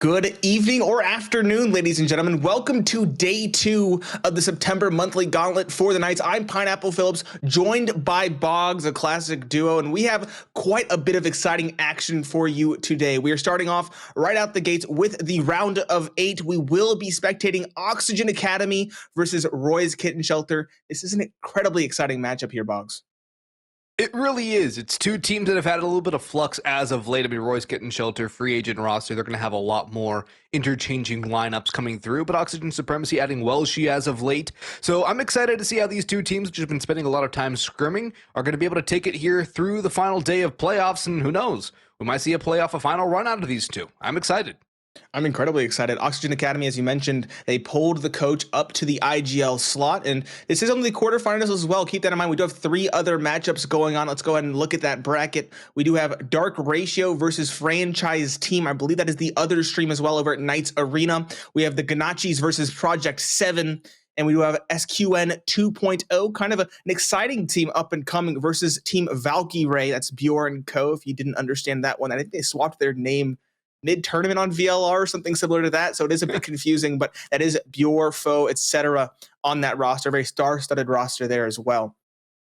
Good evening or afternoon, ladies and gentlemen. Welcome to day 2 of the September monthly Gauntlet for the Knights. I'm Pineapple Phillips, joined by Boggs, a classic duo, and we have quite a bit of exciting action for you today. We are starting off right out the gates with the round of 8. We will be spectating Oxygen Academy versus Roy's Kitten Shelter. This is an incredibly exciting matchup here, Boggs. It really is. It's two teams that have had a little bit of flux as of late. I mean, Roy's Kitten Shelter, free agent roster, they're going to have a lot more interchanging lineups coming through, but Oxygen Supremacy adding Welshie as of late. So I'm excited to see how these two teams, which have been spending a lot of time scrimming, are going to be able to take it here through the final day of playoffs, and who knows, we might see a final run out of these two. I'm excited. I'm incredibly excited. Oxygen Academy, as you mentioned, they pulled the coach up to the IGL slot, and this is only the quarterfinals as well. Keep that in mind. We do have 3 other matchups going on. Let's go ahead and look at that bracket. We do have Dark Ratio versus Franchise Team. I believe that is the other stream as well over at Knights Arena. We have the Ganachis versus Project 7. And we do have SQN 2.0, kind of an exciting team up and coming versus Team Valkyrie. That's Bjorn Co. If you didn't understand that one, I think they swapped their name mid-tournament on VLR or something similar to that. So it is a bit confusing, but that is Bjor, Foe, etc. on that roster. Very star-studded roster there as well.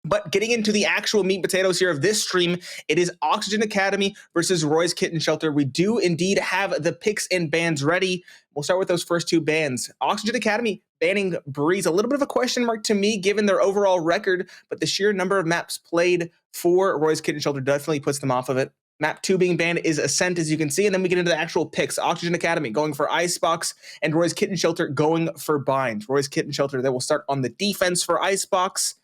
But getting into the actual meat and potatoes here of this stream, it is Oxygen Academy versus Roy's Kitten Shelter. We do indeed have the picks and bans ready. We'll start with those first 2 bans. Oxygen Academy banning Breeze. A little bit of a question mark to me given their overall record, but the sheer number of maps played for Roy's Kitten Shelter definitely puts them off of it. Map 2 being banned is Ascent, as you can see, and then we get into the actual picks. Oxygen Academy going for Icebox, and Roy's Kitten Shelter going for Bind. Roy's Kitten Shelter, they will start on the defense for Icebox,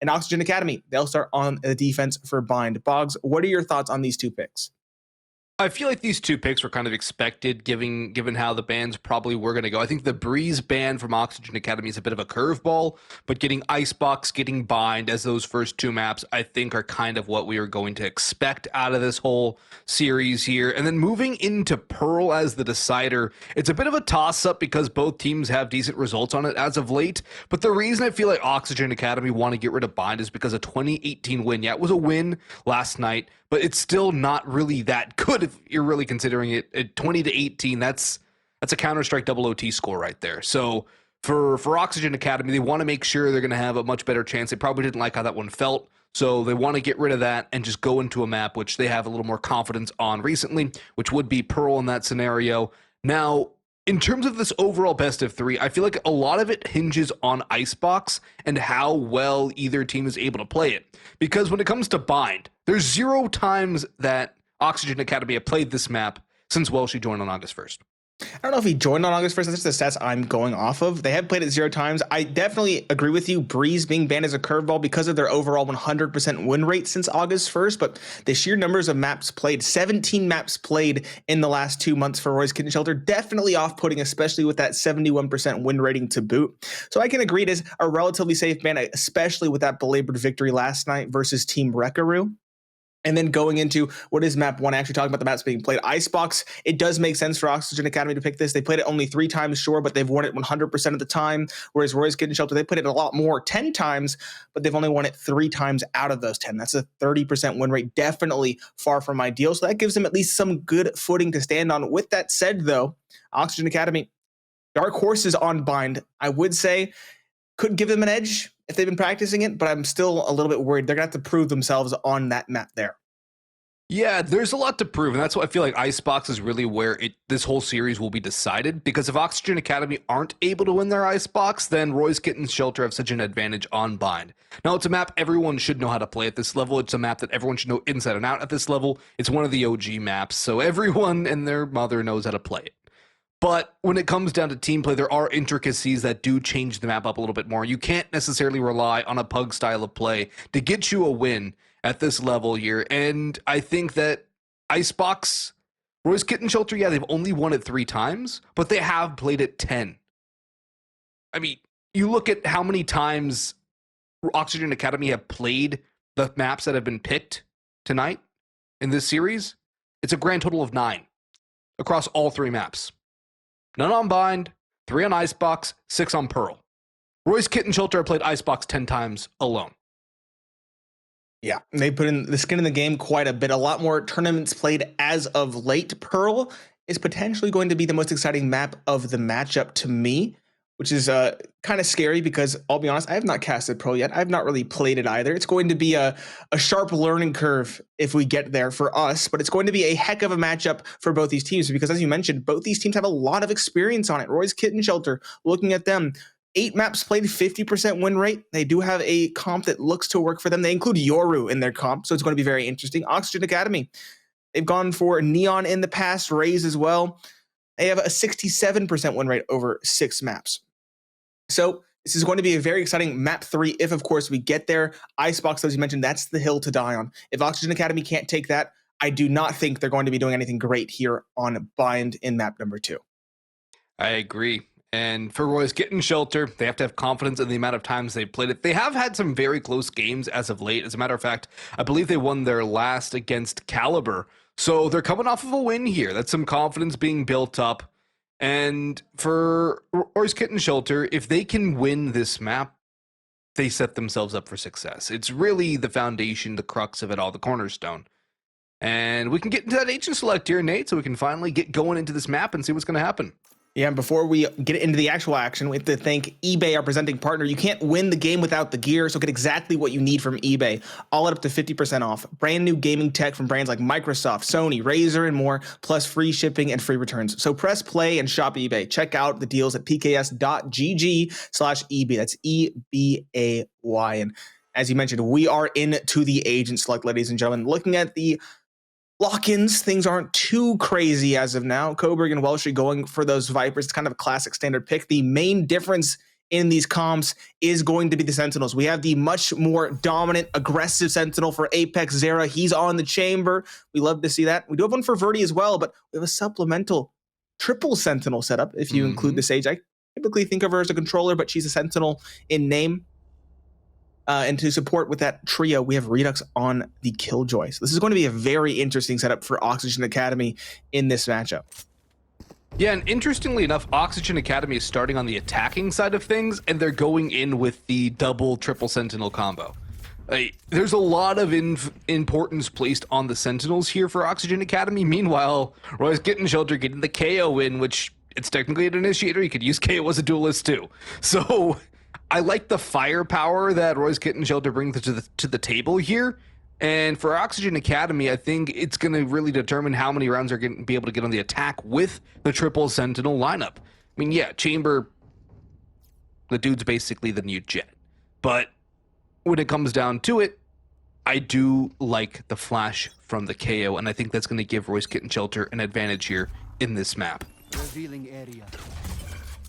and Oxygen Academy, they'll start on the defense for Bind. Boggs, what are your thoughts on these 2 picks? I feel like these 2 picks were kind of expected, given how the bans probably were going to go. I think the Breeze ban from Oxygen Academy is a bit of a curveball, but getting Icebox, getting Bind as those first 2 maps, I think are kind of what we are going to expect out of this whole series here. And then moving into Pearl as the decider, it's a bit of a toss-up because both teams have decent results on it as of late. But the reason I feel like Oxygen Academy want to get rid of Bind is because a 2018 win. Yeah, it was a win last night, but it's still not really that good if you're really considering it. At 20-18, that's a Counter-Strike double OT score right there. So for Oxygen Academy, they want to make sure they're going to have a much better chance. They probably didn't like how that one felt, so they want to get rid of that and just go into a map which they have a little more confidence on recently, which would be Pearl in that scenario. Now, in terms of this overall best of 3, I feel like a lot of it hinges on Icebox and how well either team is able to play it. Because when it comes to Bind, there's 0 times that Oxygen Academy have played this map since Welshie joined on August 1st. I don't know if he joined on August 1st. That's just the stats I'm going off of. They have played it 0 times. I definitely agree with you. Breeze being banned as a curveball because of their overall 100% win rate since August 1st. But the sheer numbers of maps played, 17 maps played in the last 2 months for Roy's Kitten Shelter, definitely off-putting, especially with that 71% win rating to boot. So I can agree it is a relatively safe ban, especially with that belabored victory last night versus Team Wreckaroo. And then going into what is map 1, actually talking about the maps being played. Icebox, it does make sense for Oxygen Academy to pick this. They played it only 3 times, sure, but they've won it 100% of the time. Whereas Roy's Kitten Shelter, they played it a lot more, 10 times, but they've only won it 3 times out of those 10. That's a 30% win rate, definitely far from ideal. So that gives them at least some good footing to stand on. With that said, though, Oxygen Academy, dark horses on Bind, I would say, could give them an edge if they've been practicing it, but I'm still a little bit worried. They're going to have to prove themselves on that map there. Yeah, there's a lot to prove, and that's why I feel like Icebox is really where this whole series will be decided, because if Oxygen Academy aren't able to win their Icebox, then Roy's Kitten Shelter have such an advantage on Bind. Now, it's a map everyone should know how to play at this level. It's a map that everyone should know inside and out at this level. It's one of the OG maps, so everyone and their mother knows how to play it. But when it comes down to team play, there are intricacies that do change the map up a little bit more. You can't necessarily rely on a pug style of play to get you a win at this level here. And I think that Icebox, Roy's Kitten Shelter, yeah, they've only won it 3 times, but they have played it 10. I mean, you look at how many times Oxygen Academy have played the maps that have been picked tonight in this series. It's a grand total of 9 across all 3 maps. None on Bind, 3 on Icebox, 6 on Pearl. Roy's Kitten Shelter have played Icebox 10 times alone. Yeah, they put in the skin in the game quite a bit. A lot more tournaments played as of late. Pearl, is potentially going to be the most exciting map of the matchup to me, which is kind of scary because I'll be honest, I have not casted pro yet. I've not really played it either. It's going to be a sharp learning curve if we get there for us, but it's going to be a heck of a matchup for both these teams because, as you mentioned, both these teams have a lot of experience on it. Roy's Kitten Shelter, looking at them, 8 maps played, 50% win rate. They do have a comp that looks to work for them. They include Yoru in their comp, so it's going to be very interesting. Oxygen Academy, they've gone for Neon in the past, Raze as well. They have a 67% win rate over 6 maps. So this is going to be a very exciting map 3 if, of course, we get there. Icebox, as you mentioned, that's the hill to die on. If Oxygen Academy can't take that, I do not think they're going to be doing anything great here on Bind in map number 2. I agree. And for Roy's Kitten Shelter, they have to have confidence in the amount of times they've played it. They have had some very close games as of late. As a matter of fact, I believe they won their last against Caliber. So they're coming off of a win here. That's some confidence being built up. And for Roy's Kitten Shelter, if they can win this map, they set themselves up for success. It's really the foundation, the crux of it all, the cornerstone. And we can get into that agent select here, Nate, so we can finally get going into this map and see what's going to happen. Yeah, and before we get into the actual action, we have to thank eBay, our presenting partner. You can't win the game without the gear, so get exactly what you need from eBay. All at up to 50% off. Brand new gaming tech from brands like Microsoft, Sony, Razer, and more, plus free shipping and free returns. So press play and shop eBay. Check out the deals at pks.gg/eBay. That's EBAY. And as you mentioned, we are into the agent select, ladies and gentlemen. Looking at the lock-ins, things aren't too crazy as of now. Coburg and Welsh going for those Vipers. It's kind of a classic standard pick. The main difference in these comps is going to be the Sentinels. We have the much more dominant, aggressive Sentinel for Apex Zera. He's on the chamber. We love to see that. We do have one for Verdi as well, but we have a supplemental triple Sentinel setup if you include the Sage. I typically think of her as a controller, but she's a Sentinel in name. And to support with that trio, we have Redux on the Killjoy. So this is going to be a very interesting setup for Oxygen Academy in this matchup. Yeah, and interestingly enough, Oxygen Academy is starting on the attacking side of things, and they're going in with the double triple Sentinel combo. There's a lot of importance placed on the Sentinels here for Oxygen Academy. Meanwhile, Roy's Kitten Shelter getting the KO in, which it's technically an initiator. You could use KO as a duelist too. So I like the firepower that Roy's Kitten Shelter brings to the table here. And for Oxygen Academy, I think it's going to really determine how many rounds they're going to be able to get on the attack with the triple Sentinel lineup. I mean, yeah, Chamber, the dude's basically the new Jet. But when it comes down to it, I do like the flash from the KO, and I think that's going to give Roy's Kitten Shelter an advantage here in this map. Revealing area.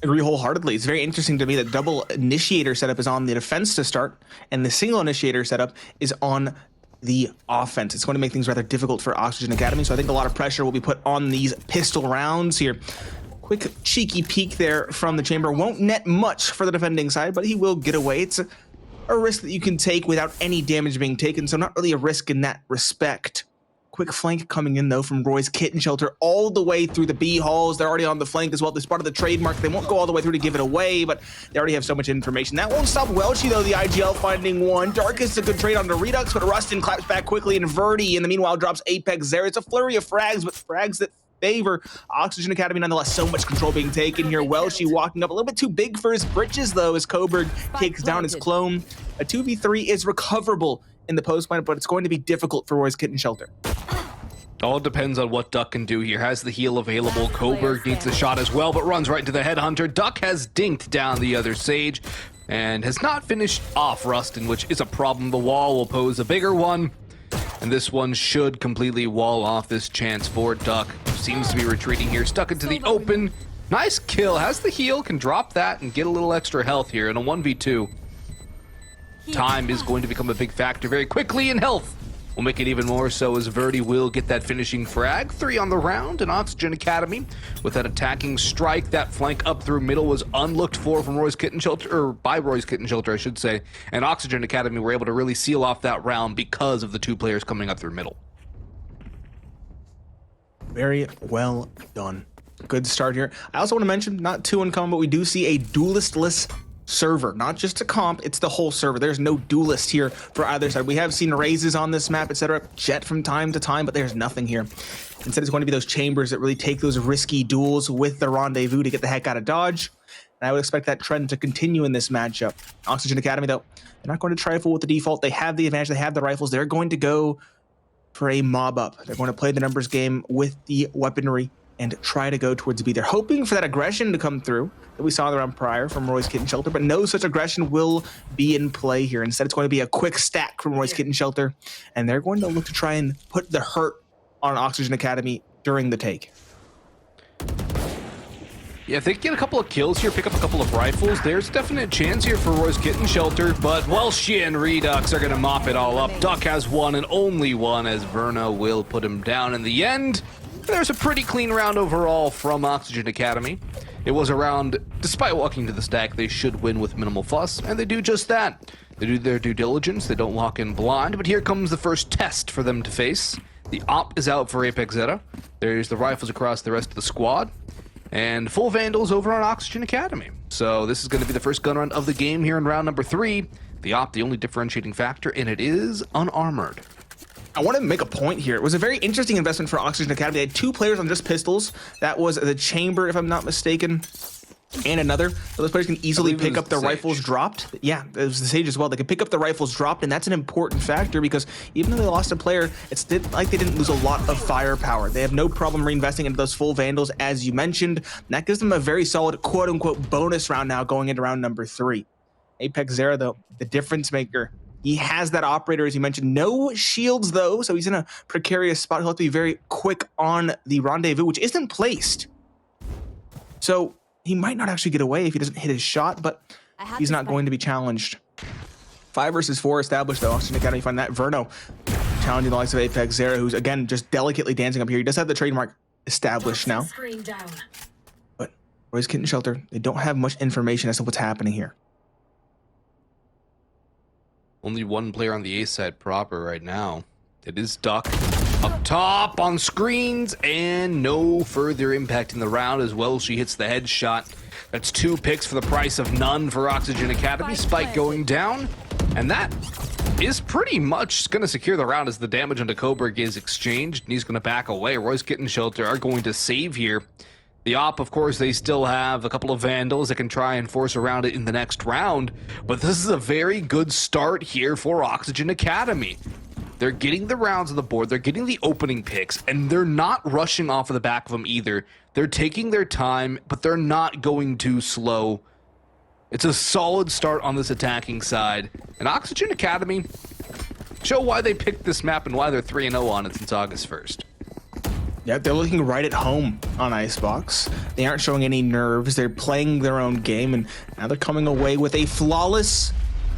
Agree wholeheartedly. It's very interesting to me that double initiator setup is on the defense to start, and the single initiator setup is on the offense. It's going to make things rather difficult for Oxygen Academy, so I think a lot of pressure will be put on these pistol rounds here. Quick cheeky peek there from the chamber. Won't net much for the defending side, but he will get away. It's a risk that you can take without any damage being taken, so not really a risk in that respect. Quick flank coming in, though, from Roy's Kitten Shelter all the way through the B halls. They're already on the flank as well. This part of the trademark. They won't go all the way through to give it away, but they already have so much information. That won't stop Welchie, though, the IGL finding one. Darkest a good trade on the Redux, but Rustin claps back quickly, and Verdi, in the meanwhile, drops Apex there. It's a flurry of frags, but frags that favor Oxygen Academy nonetheless. So much control being taken here. Welchie walking up a little bit too big for his britches, though, as Coburg takes down his clone. A 2v3 is recoverable in the post point, but it's going to be difficult for Roy's Kitten Shelter. All depends on what Duck can do here. Has the heal available. Coburg needs the shot as well, but runs right into the Headhunter. Duck has dinked down the other Sage and has not finished off Rustin, which is a problem. The wall will pose a bigger one, and this one should completely wall off this chance for Duck. Seems to be retreating here, stuck into the open. Nice kill. Has the heal, can drop that and get a little extra health here in a 1v2. Time is going to become a big factor very quickly, in health will make it even more so as Verdi will get that finishing frag. 3 on the round, and Oxygen Academy with that attacking strike. That flank up through middle was unlooked for from Roy's Kitten Shelter, or by Roy's Kitten Shelter, I should say. And Oxygen Academy were able to really seal off that round because of the 2 players coming up through middle. Very well done. Good start here. I also want to mention, not too uncommon, but we do see a duelistless server, not just a comp, it's the whole server. There's no duelist here for either side. We have seen raises on this map, etc., jet from time to time, but there's nothing here. Instead, it's going to be those chambers that really take those risky duels with the rendezvous to get the heck out of dodge. And I would expect that trend to continue in this matchup. Oxygen Academy, though, they're not going to trifle with the default. They have the advantage. They have the rifles. They're going to go for a mob up. They're going to play the numbers game with the weaponry and try to go towards B. They're hoping for that aggression to come through that we saw in the round prior from Roy's Kitten Shelter, but no such aggression will be in play here. Instead, it's going to be a quick stack from Roy's Kitten Shelter, and they're going to look to try and put the hurt on Oxygen Academy during the take. Yeah, if they get a couple of kills here, pick up a couple of rifles, there's a definite chance here for Roy's Kitten Shelter, but Welshi and Redux are going to mop it all up. Duck has one and only one, as Verna will put him down in the end. There's a pretty clean round overall from Oxygen Academy. It was a round, despite walking to the stack, they should win with minimal fuss, and they do just that. They do their due diligence, they don't walk in blind, but here comes the first test for them to face. The op is out for Apex Zeta. There's the rifles across the rest of the squad. And full Vandals over on Oxygen Academy. So this is going to be the first gun run of the game here in round number 3. The op, the only differentiating factor, and it is unarmored. I want to make a point here. It was a very interesting investment for Oxygen Academy. They had 2 players on just pistols. That was the Chamber, if I'm not mistaken, and another. So those players can easily pick up the rifles dropped. Yeah, it was the Sage as well. They could pick up the rifles dropped, and that's an important factor because even though they lost a player, it's like they didn't lose a lot of firepower. They have no problem reinvesting into those full Vandals, as you mentioned. And that gives them a very solid quote-unquote bonus round now going into round number 3. Apex Zera, though, the difference maker. He has that operator, as you mentioned. No shields, though, so he's in a precarious spot. He'll have to be very quick on the rendezvous, which isn't placed. So he might not actually get away if he doesn't hit his shot, but he's not going to be challenged. 5 versus 4 established, though. Oxygen Academy find that. Verno challenging the likes of Apex Zera, who's, again, just delicately dancing up here. He does have the trademark established now. But Roy's Kitten Shelter, they don't have much information as to what's happening here. Only one player on the A side proper right now. It is Duck up top on screens, and no further impact in the round as well. She hits the headshot. That's 2 picks for the price of none for Oxygen Academy. Spike going down, and that is pretty much going to secure the round as the damage onto Coburg is exchanged, and he's going to back away. Roy's Kitten Shelter are going to save here. The op, of course, they still have a couple of Vandals that can try and force around it in the next round, but this is a very good start here for Oxygen Academy. They're getting the rounds on the board, they're getting the opening picks, and they're not rushing off of the back of them either. They're taking their time, but they're not going too slow. It's a solid start on this attacking side, and Oxygen Academy show why they picked this map and why they're 3-0 on it since August 1st. Yeah, they're looking right at home on Icebox. They aren't showing any nerves. They're playing their own game, and now they're coming away with a flawless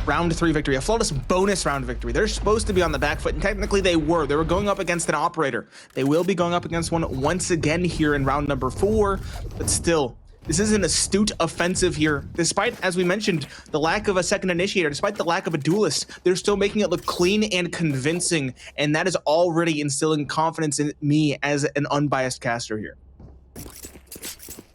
round 3 victory, a flawless bonus round victory. They're supposed to be on the back foot, and technically they were. They were going up against an operator. They will be going up against one once again here in round number 4, but still, this is an astute offensive here. Despite, as we mentioned, the lack of a second initiator, despite the lack of a duelist, they're still making it look clean and convincing, and that is already instilling confidence in me as an unbiased caster here.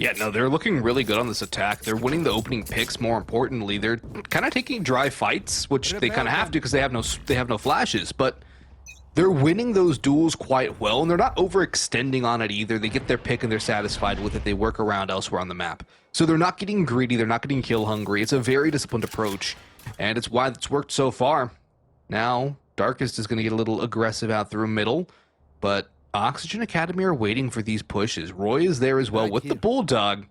Yeah, no, they're looking really good on this attack. They're winning the opening picks, more importantly. They're kind of taking dry fights, which they kind of have to because they have no flashes, but they're winning those duels quite well, and they're not overextending on it either. They get their pick and they're satisfied with it. They work around elsewhere on the map. So they're not getting greedy. They're not getting kill hungry. It's a very disciplined approach, and it's why it's worked so far. Now, Darkest is going to get a little aggressive out through middle, but Oxygen Academy are waiting for these pushes. Roy is there as well with the Bulldog.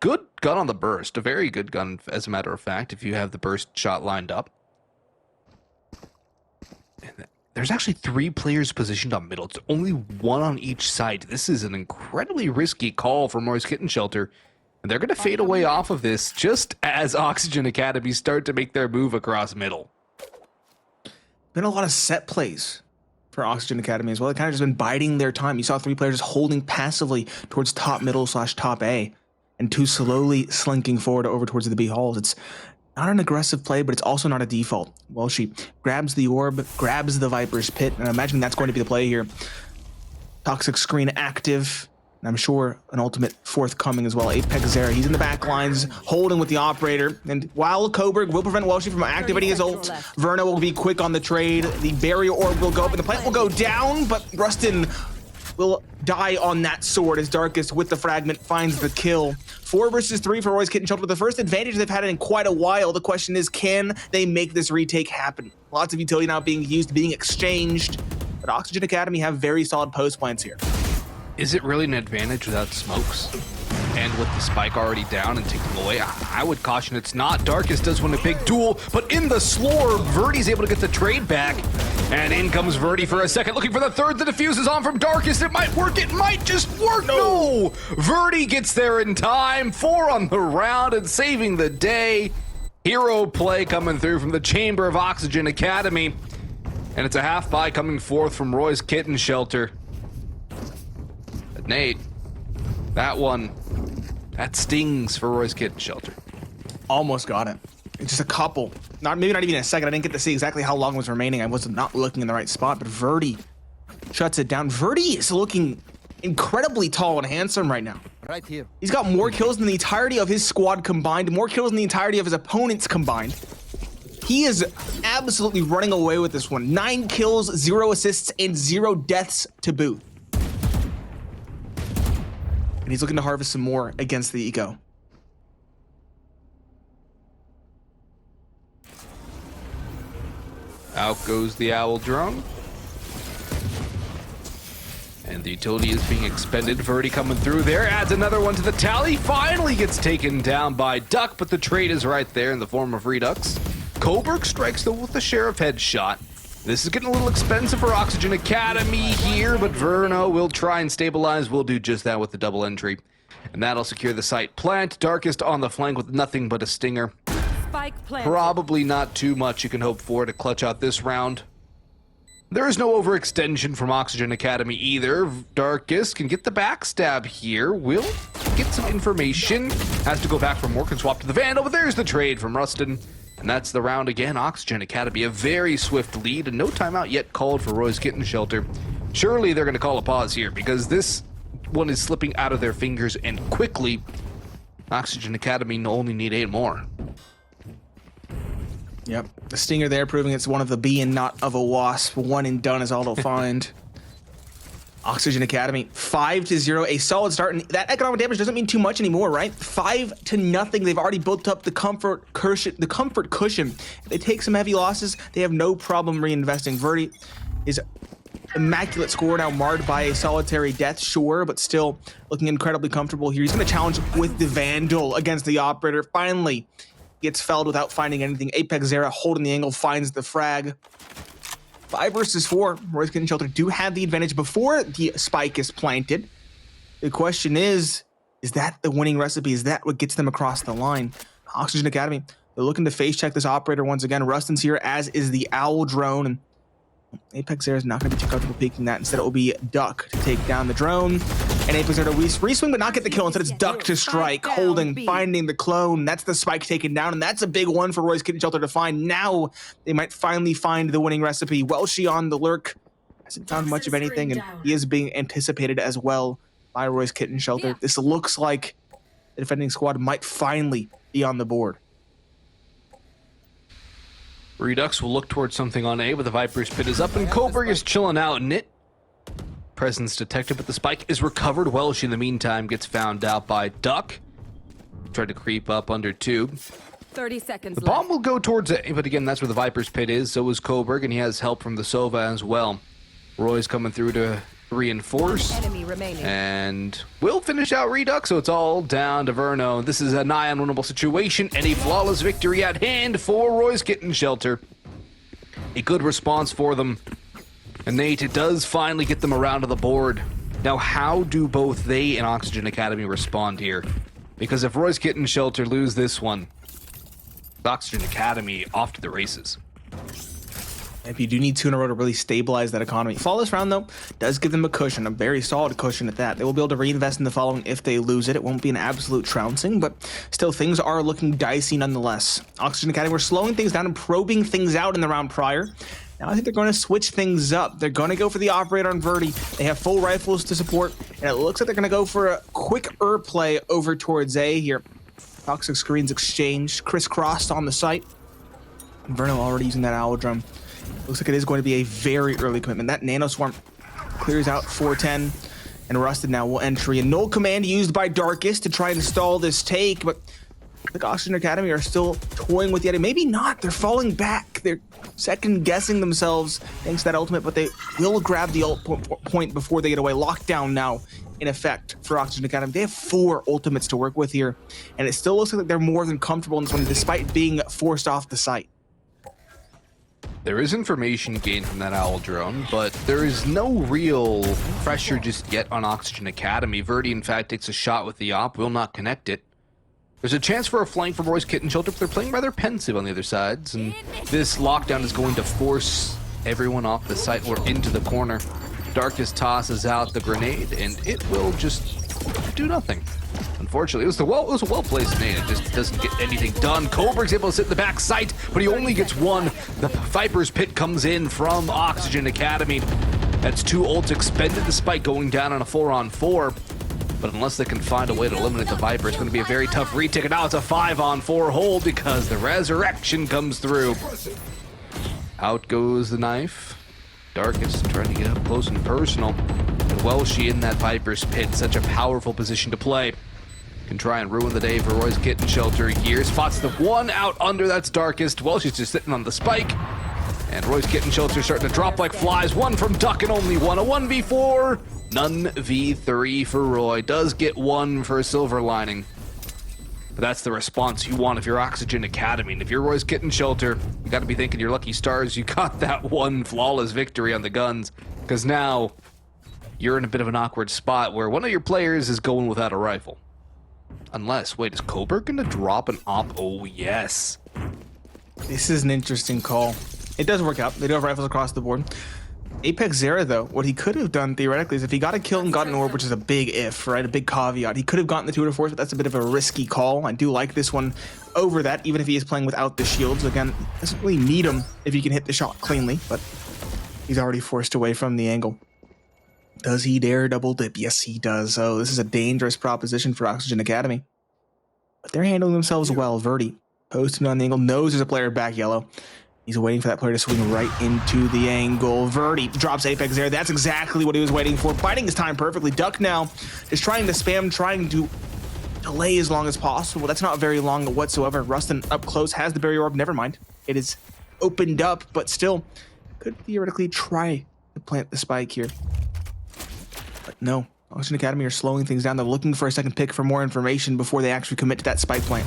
Good gun on the burst. A very good gun, as a matter of fact, if you have the burst shot lined up. There's actually 3 players positioned on middle. It's only 1 on each side. This is an incredibly risky call from Roy's Kitten Shelter. And they're going to fade away off of this just as Oxygen Academy start to make their move across middle. Been a lot of set plays for Oxygen Academy as well. They kind of just been biding their time. You saw 3 players just holding passively towards top middle / top A, and 2 slowly slinking forward over towards the B halls. It's not an aggressive play, but it's also not a default. Well, she grabs the orb, grabs the Viper's pit, and I imagine that's going to be the play here. Toxic screen active. And I'm sure an ultimate forthcoming as well. Apex Zera, he's in the back lines, holding with the operator. And while Coburg will prevent Welshi from activating his ult, Verno will be quick on the trade. The barrier orb will go up and the plant will go down, but Rustin will die on that sword as Darkest with the fragment finds the kill. 4 versus 3 for Roy's Kitten Shelter, the first advantage they've had in quite a while. The question is, can they make this retake happen? Lots of utility now being used, being exchanged, but Oxygen Academy have very solid post plans here. Is it really an advantage without smokes? And with the spike already down and taking away, I would caution it's not. Darkest does win a big duel, but in the slore, Verdi's able to get the trade back. And in comes Verdi for a second, looking for the third. The defuse is on from Darkest. It might work. It might just work. No! Verdi gets there in time. 4 on the round and saving the day. Hero play coming through from the chamber of Oxygen Academy. And it's a half buy coming forth from Roy's Kitten Shelter. But Nate, that one, that stings for Roy's Kitten Shelter. Almost got it. It's just a couple. Maybe not even a second. I didn't get to see exactly how long was remaining. I was not looking in the right spot, but Verdi shuts it down. Verdi is looking incredibly tall and handsome right now. Right here. He's got more kills than the entirety of his squad combined, more kills than the entirety of his opponents combined. He is absolutely running away with this one. 9 kills, 0 assists, and 0 deaths to boot. And he's looking to harvest some more against the Eco. Out goes the Owl drone. And the utility is being expended. Verdi coming through there, adds another one to the tally. Finally gets taken down by Duck, but the trade is right there in the form of Redux. Coburg strikes though with the Sheriff headshot. This is getting a little expensive for Oxygen Academy here, but Verno will try and stabilize. We'll do just that with the double entry. And that'll secure the site plant. Darkest on the flank with nothing but a stinger. Probably not too much you can hope for to clutch out this round. There is no overextension from Oxygen Academy either. Darkest can get the backstab here. Will get some information. Has to go back for more, can swap to the Vandal, but there's the trade from Rustin. And that's the round again. Oxygen Academy, a very swift lead, and no timeout yet called for Roy's Kitten Shelter. Surely they're going to call a pause here, because this one is slipping out of their fingers, and quickly. Oxygen Academy only need 8 more. Yep, the stinger there proving it's one of the bee and not of a wasp. One and done is all they'll find. Oxygen Academy, 5-0, a solid start, and that economic damage doesn't mean too much anymore, right? 5-0. They've already built up the comfort cushion. If they take some heavy losses, they have no problem reinvesting. Verdi is immaculate score now, marred by a solitary death, sure, but still looking incredibly comfortable here. He's going to challenge with the Vandal against the Operator. Finally gets felled without finding anything. Apex Zera holding the angle, finds the frag. 5 versus 4. Roy's Kitten Shelter do have the advantage before the spike is planted. The question is that the winning recipe? Is that what gets them across the line? Oxygen Academy, they're looking to face check this Operator once again. Rustin's here, as is the Owl drone. And Apex Zera is not going to be too comfortable peeking that. Instead, it will be Duck to take down the drone. And Apex Zera to reswing, but not get the kill. Instead, it's Duck to strike, holding, finding the clone. That's the spike taken down, and that's a big one for Roy's Kitten Shelter to find. Now, they might finally find the winning recipe. Welshi on the lurk. Hasn't found much of anything, and he is being anticipated as well by Roy's Kitten Shelter. This looks like the defending squad might finally be on the board. Redux will look towards something on A, but the Viper's pit is up, and Coburg is chilling out in it. Presence detected, but the spike is recovered. Welsh, in the meantime, gets found out by Duck. Tried to creep up under tube. 30 seconds The bomb will go towards A, but again, that's where the Viper's pit is. So is Coburg, and he has help from the Sova as well. Roy's coming through to reinforce. Enemy remaining. And we'll finish out Redux, so it's all down to Verno. This is a nigh unwinnable situation, and a flawless victory at hand for Roy's Kitten Shelter. A good response for them. And Nate, it does finally get them around to the board. Now, how do both they and Oxygen Academy respond here? Because if Roy's Kitten Shelter lose this one, Oxygen Academy off to the races. If you do need 2 in a row to really stabilize that economy. Flawless round, though, does give them a cushion, a very solid cushion at that. They will be able to reinvest in the following if they lose it. It won't be an absolute trouncing, but still, things are looking dicey nonetheless. Oxygen Academy were slowing things down and probing things out in the round prior. Now I think they're going to switch things up. They're going to go for the operator on Verdi. They have full rifles to support, and it looks like they're going to go for a quick play over towards A here. Toxic screens exchanged, crisscrossed on the site. Inferno already using that owl drum. Looks like it is going to be a very early commitment. That nano swarm clears out 410, and Rusted now will entry. A null command used by Darkest to try and stall this take, but the Oxygen Academy are still toying with the idea. Maybe not. They're falling back. They're second guessing themselves thanks to that ultimate, but they will grab the ult point before they get away. Lockdown now in effect for Oxygen Academy. They have 4 ultimates to work with here, and it still looks like they're more than comfortable in this one despite being forced off the site. There is information gained from that owl drone, but there is no real pressure just yet on Oxygen Academy. Verdi, in fact, takes a shot with the op, will not connect it. There's a chance for a flank from Roy's Kitten Shelter, but they're playing rather pensive on the other sides, and this lockdown is going to force everyone off the site or into the corner. Darkest tosses out the grenade, and it will just do nothing. Unfortunately, it was a well-placed nade. It just doesn't get anything done. Coburg's able to sit in the back site, but he only gets one. The Viper's Pit comes in from Oxygen Academy. That's 2 ults expended despite going down on a 4-on-4. But unless they can find a way to eliminate the Viper, it's going to be a very tough retake. And now it's a 5-on-4 hold because the resurrection comes through. Out goes the knife. Darkest trying to get up close and personal. And Welshie in that Viper's Pit, such a powerful position to play. Can try and ruin the day for Roy's Kitten Shelter here. Spots the one out under, that's Darkest. Welshie's just sitting on the spike. And Roy's Kitten Shelter starting to drop like flies. One from Duck and only one. A 1v4. None v3 for Roy. Does get one for a silver lining. But that's the response you want if you're Oxygen Academy. And if you're Roy's Kitten Shelter, you got to be thinking your lucky stars. You got that one flawless victory on the guns. Because now you're in a bit of an awkward spot where one of your players is going without a rifle. Unless, wait, is Coburg going to drop an op? Oh, yes. This is an interesting call. It does work out. They do have rifles across the board. Apex Zera, though, what he could have done theoretically is if he got a kill and got an orb, which is a big if, right? A big caveat. He could have gotten the 2 to 4, but that's a bit of a risky call. I do like this one over that, even if he is playing without the shields. Again, doesn't really need him if he can hit the shot cleanly, but he's already forced away from the angle. Does he dare double dip? Yes, he does. So this is a dangerous proposition for Oxygen Academy. But they're handling themselves well. Verdi posting on the angle, knows there's a player back yellow. He's waiting for that player to swing right into the angle. Verdi drops Apex there. That's exactly what he was waiting for. Biding his time perfectly. Duck now is trying to spam, trying to delay as long as possible. That's not very long whatsoever. Rustin up close has the barrier orb. Never mind. It is opened up, but still could theoretically try to plant the spike here. But no. Oxygen Academy are slowing things down. They're looking for a second pick for more information before they actually commit to that spike plant.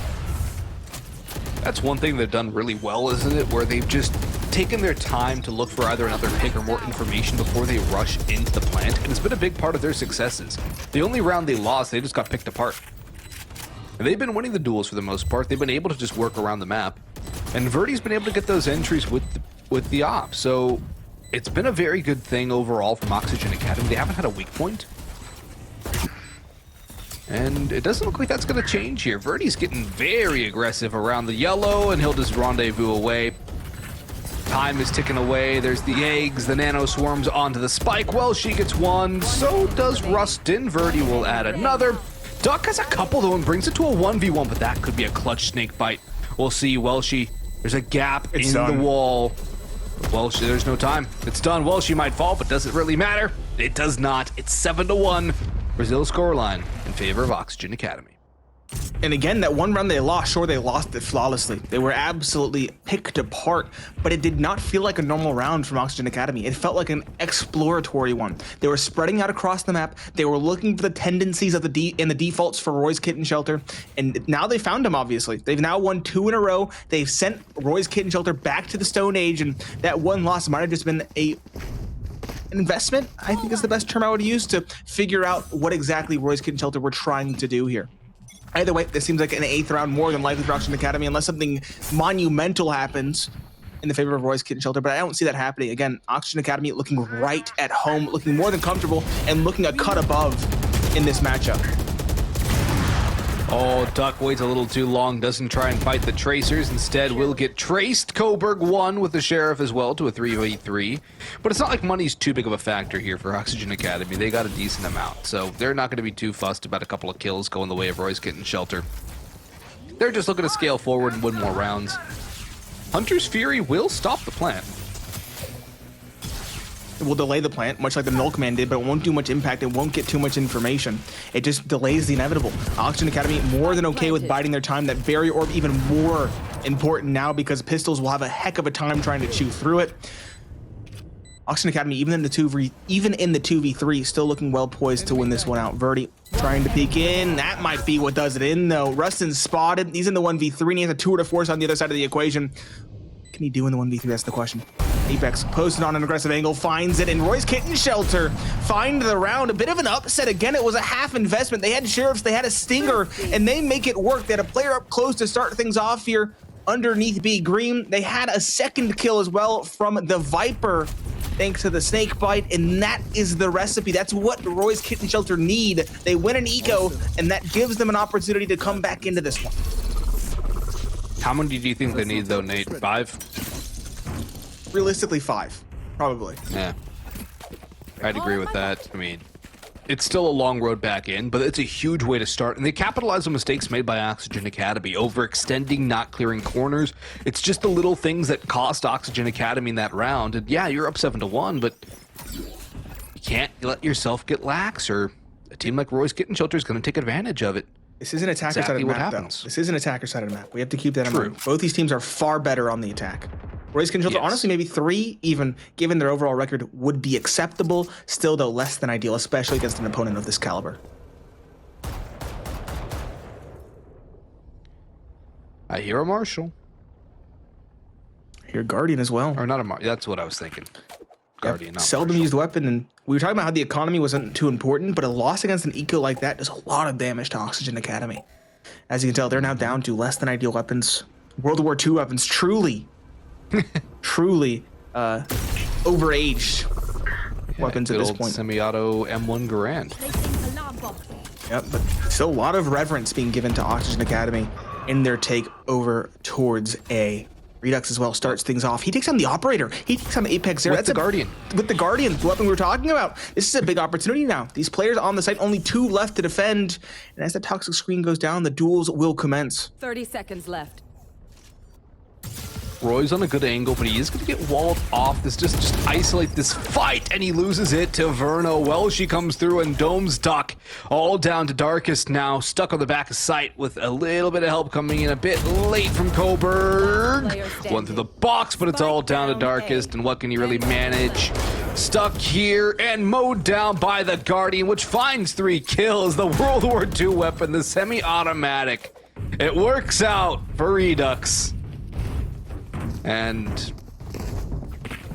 That's one thing they've done really well, isn't it? Where they've just taken their time to look for either another pick or more information before they rush into the plant. And it's been a big part of their successes. The only round they lost, they just got picked apart. And they've been winning the duels for the most part. They've been able to just work around the map. And Verdi's been able to get those entries with the op. So it's been a very good thing overall from Oxygen Academy. They haven't had a weak point. And it doesn't look like that's going to change here. Verdi's getting very aggressive around the yellow, and he'll just rendezvous away. Time is ticking away. There's the eggs, the nano swarms onto the spike. Well, she gets one. So does Rustin. Verdi will add another. Duck has a couple, though, and brings it to a 1v1, but that could be a clutch snake bite. We'll see. Welshie, there's a gap in the wall. Welshie, there's no time. It's done. Welshie might fall, but does it really matter? It does not. It's 7-1. Brazil scoreline in favor of Oxygen Academy. And again, that one round they lost, sure, they lost it flawlessly. They were absolutely picked apart, but it did not feel like a normal round from Oxygen Academy. It felt like an exploratory one. They were spreading out across the map. They were looking for the tendencies of the defaults for Roy's Kitten Shelter, and now they found them, obviously. They've now won 2 in a row. They've sent Roy's Kitten Shelter back to the Stone Age, and that one loss might have just been an investment, I think is the best term I would use, to figure out what exactly Roy's Kitten Shelter were trying to do here. Either way, this seems like an 8th round more than likely for Oxygen Academy, unless something monumental happens in the favor of Roy's Kitten Shelter, but I don't see that happening. Again, Oxygen Academy looking right at home, looking more than comfortable, and looking a cut above in this matchup. Oh, Duck waits a little too long, doesn't try and fight the Tracers. Instead, will get traced. Coburg won with the Sheriff as well to a 3v3. But it's not like money's too big of a factor here for Oxygen Academy. They got a decent amount, so they're not going to be too fussed about a couple of kills going the way of Roy's Kitten Shelter. They're just looking to scale forward and win more rounds. Hunter's Fury will stop the plant. It will delay the plant, much like the Milkman did, but it won't do much impact. It won't get too much information. It just delays the inevitable. Oxygen Academy more than okay with biding their time. That barrier orb even more important now because Pistols will have a heck of a time trying to chew through it. Oxygen Academy, even in the 2v3, still looking well poised to win this one out. Verdi trying to peek in. That might be what does it in, though. Rustin's spotted. He's in the 1v3, and he has a tour de force on the other side of the equation. What can he do in the 1v3? That's the question. Apex posted on an aggressive angle, finds it, and Roy's Kitten Shelter find the round. A bit of an upset. Again, it was a half investment. They had Sheriffs, they had a Stinger, and they make it work. They had a player up close to start things off here underneath B Green. They had a second kill as well from the Viper, thanks to the snake bite, and that is the recipe. That's what Roy's Kitten Shelter need. They win an eco, and that gives them an opportunity to come back into this one. How many do you think they need, though, Nate? 5? Realistically, 5, probably. Yeah, I'd agree with that. I mean, it's still a long road back in, but it's a huge way to start. And they capitalize on mistakes made by Oxygen Academy, overextending, not clearing corners. It's just the little things that cost Oxygen Academy in that round. And yeah, you're up 7-1, but you can't let yourself get lax, or a team like Roy's Kitten Shelter is going to take advantage of it. This is an attacker side of the map, though. This is an attacker side of the map. We have to keep that in mind. Both these teams are far better on the attack. Roy's Kitten Shelter, honestly, maybe 3, even given their overall record, would be acceptable. Still, though, less than ideal, especially against an opponent of this caliber. I hear a Marshal. I hear Guardian as well. Or not a Marshal. That's what I was thinking. Guardian, not seldom Marshal. used weapon, and we were talking about how the economy wasn't too important, but a loss against an eco like that does a lot of damage to Oxygen Academy. As you can tell, they're now down to less than ideal weapons. World War II weapons, truly overaged weapons at this point. Semi-auto M1 Garand. Yep, but still a lot of reverence being given to Oxygen Academy in their take over towards A. Redux as well starts things off. He takes on the Operator. He takes on Apex Zero. That's the Guardian. With the Guardian, the weapon we were talking about. This is a big opportunity now. These players on the site, only 2 left to defend. And as the toxic screen goes down, the duels will commence. 30 seconds left. Roy's on a good angle, but he is going to get walled off. This just isolate this fight, and he loses it to Verno. Well, she comes through, and Dome's Duck all down to Darkest now, stuck on the back of sight with a little bit of help coming in a bit late from Coburg. Went through the box, but it's all down to Darkest, and what can you really manage? Stuck here and mowed down by the Guardian, which finds 3 kills. The World War II weapon, the semi-automatic. It works out for Redux. And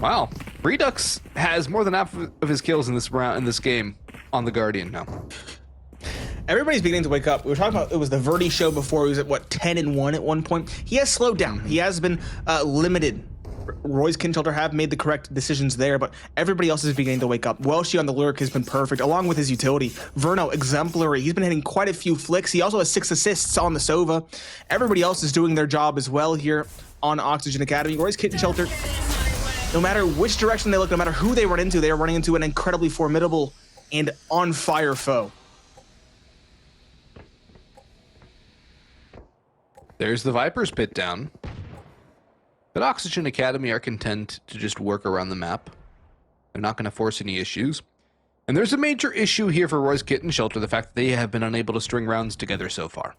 wow, Redux has more than half of his kills in this round, in this game, on the Guardian now. Everybody's beginning to wake up. We were talking about, it was the Verdi show before. He was at what, 10-1 at one point. He has slowed down. He has been limited. Roy's Kitten Shelter have made the correct decisions there, but everybody else is beginning to wake up. Welshi on the Lurk has been perfect, along with his utility. Verno, exemplary. He's been hitting quite a few flicks. He also has 6 assists on the Sova. Everybody else is doing their job as well here on Oxygen Academy. Roy's Kitten Shelter, no matter which direction they look, no matter who they run into, they are running into an incredibly formidable and on-fire foe. There's the Viper's pit down. But Oxygen Academy are content to just work around the map. They're not going to force any issues. And there's a major issue here for Roy's Kitten Shelter, the fact that they have been unable to string rounds together so far.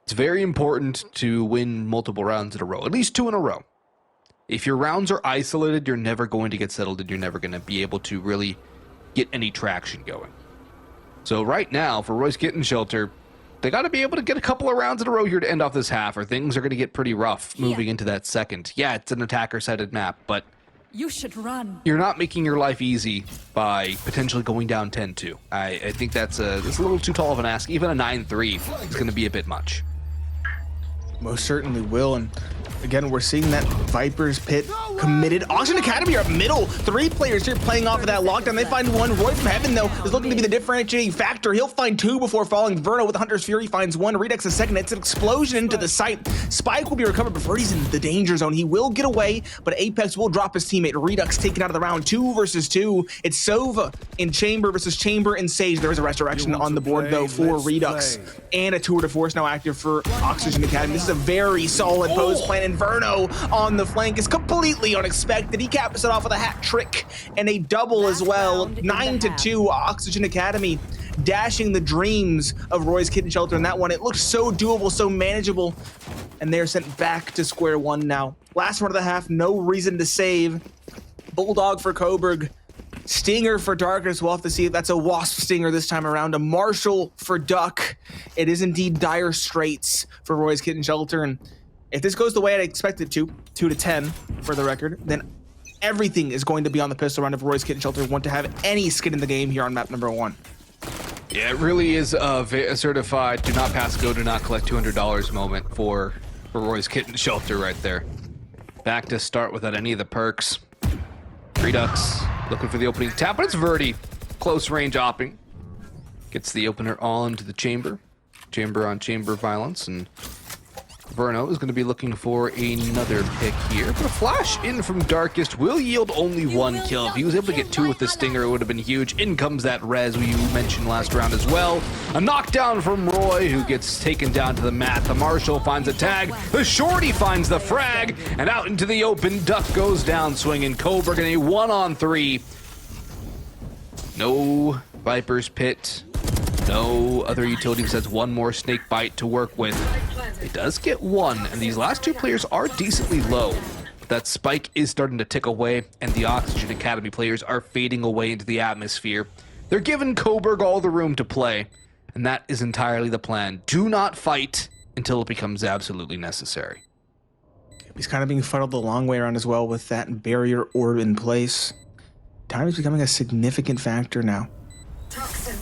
It's very important to win multiple rounds in a row, at least 2 in a row. If your rounds are isolated, you're never going to get settled, and you're never going to be able to really get any traction going. So right now, for Roy's Kitten Shelter, they got to be able to get a couple of rounds in a row here to end off this half, or things are going to get pretty rough moving into that second. Yeah, it's an attacker-sided map, but you should run. You're not making your life easy by potentially going down 10-2. I think that's a little too tall of an ask. Even a 9-3 is going to be a bit much. Most certainly will. And again, we're seeing that Viper's Pit committed. Oxygen Academy are up middle. 3 players here playing off of that lockdown. They find one. Roy from Heaven, though, is looking to be the differentiating factor. He'll find 2 before falling. Verno with Hunter's Fury finds 1. Redux a second. It's an explosion into the site. Spike will be recovered before he's in the danger zone. He will get away, but Apex will drop his teammate. Redux taken out of the round. 2 versus 2. It's Sova in Chamber versus Chamber and Sage. There is a resurrection on the board, though, for Redux. And a tour de force now active for Oxygen Academy. This is a very solid pose plan. Inferno on the flank is completely unexpected. He caps it off with a hat trick and a double as well. 9-2, Oxygen Academy dashing the dreams of Roy's Kitten Shelter in that one. It looked so doable, so manageable, and they're sent back to square one now. Last one of the half, no reason to save. Bulldog for Coburg. Stinger for Darkness. We'll have to see if that's a Wasp Stinger this time around. A Marshall for Duck. It is indeed dire straits for Roy's Kitten Shelter, and if this goes the way I expect it to, 2-10 for the record, then everything is going to be on the pistol round if Roy's Kitten Shelter want to have any skin in the game here on map number 1. Yeah, it really is a certified do not pass go, do not collect $200 moment for Roy's Kitten Shelter right there. Back to start without any of the perks. Redux looking for the opening tap, but it's Verdi. Close range opping. Gets the opener all into the chamber. Chamber on chamber violence, and Verno is going to be looking for another pick here, but a flash in from Darkest will yield only 1 kill. If he was able to get 2 with the Stinger, it would have been huge. In comes that res we mentioned last round as well. A knockdown from Roy, who gets taken down to the mat. The Marshal finds a tag. The Shorty finds the frag, and out into the open. Duck goes down swinging. Coburg in a 1-on-3. No Viper's Pit. No other utility besides one more snake bite to work with. It does get 1, and these last 2 players are decently low. That spike is starting to tick away, and the Oxygen Academy players are fading away into the atmosphere. They're giving Coburg all the room to play, and that is entirely the plan. Do not fight until it becomes absolutely necessary. He's kind of being funneled the long way around as well with that barrier orb in place. Time is becoming a significant factor now.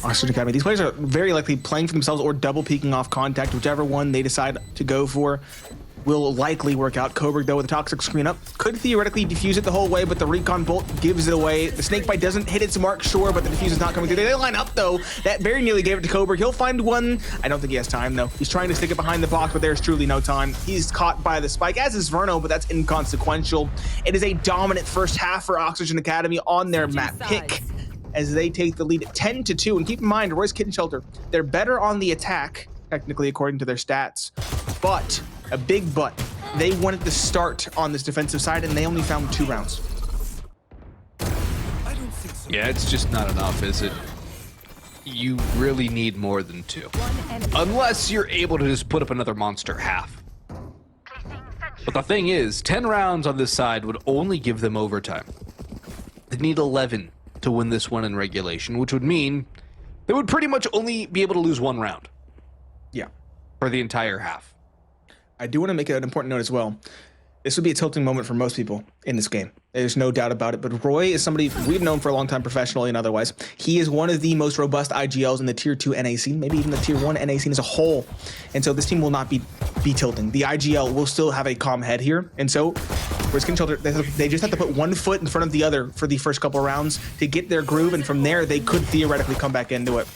Oxygen Academy. These players are very likely playing for themselves or double peeking off contact. Whichever one they decide to go for will likely work out. Coburg, though, with the toxic screen up, could theoretically defuse it the whole way, but the recon bolt gives it away. The snakebite doesn't hit its mark, sure, but the defuse is not coming through. They line up, though. That very nearly gave it to Coburg. He'll find one. I don't think he has time, though. He's trying to stick it behind the box, but there's truly no time. He's caught by the spike, as is Verno, but that's inconsequential. It is a dominant first half for Oxygen Academy on their map pick, as they take the lead at 10-2. And keep in mind, Roy's Kitten Shelter, they're better on the attack, technically according to their stats, but, a big but, they wanted to start on this defensive side and they only found 2 rounds. Yeah, it's just not enough, is it? You really need more than 2. Unless you're able to just put up another monster half. But the thing is, 10 rounds on this side would only give them overtime. They need 11 to win this one in regulation, which would mean they would pretty much only be able to lose 1 round. Yeah. For the entire half. I do want to make an important note as well. This would be a tilting moment for most people in this game. There's no doubt about it, but Roy is somebody we've known for a long time professionally and otherwise. He is one of the most robust IGLs in the tier 2 NA scene, maybe even the tier 1 NA scene as a whole. And so this team will not be tilting. The IGL will still have a calm head here. And so Roy's Kitten Shelter, they just have to put one foot in front of the other for the first couple rounds to get their groove, and from there they could theoretically come back into it.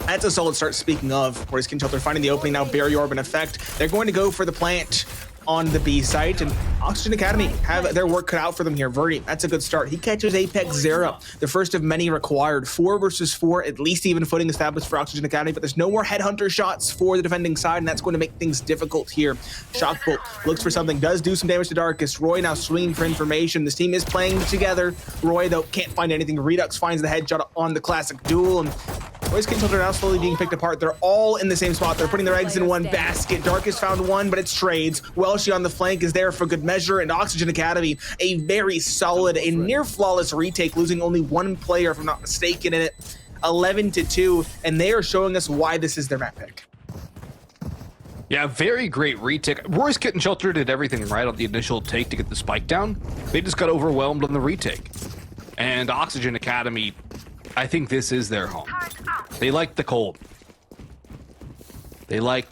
That's a solid start. Speaking of, Roy's Kitten Shelter finding the opening now, barrier orb in effect. They're going to go for the plant on the B site, and Oxygen Academy have their work cut out for them here. Verdi, that's a good start. He catches Apex Zero, the first of many required. 4 versus 4, at least even footing established for Oxygen Academy, but there's no more headhunter shots for the defending side, and that's going to make things difficult here. Shockbolt looks for something, does do some damage to Darkest. Roy now swinging for information. This team is playing together. Roy, though, can't find anything. Redux finds the headshot on the classic duel, and Roy's Kitten Shelter now slowly being picked apart. They're all in the same spot. They're putting their eggs in one basket. Darkest found one, but it's trades. Welshie on the flank is there for good measure, and Oxygen Academy, a very solid, a near flawless retake, losing only 1 player, if I'm not mistaken, in it. 11-2, and they are showing us why this is their map pick. Yeah, very great retake. Roy's Kitten Shelter did everything right on the initial take to get the spike down. They just got overwhelmed on the retake. And Oxygen Academy, I think this is their home. They like the cold. They like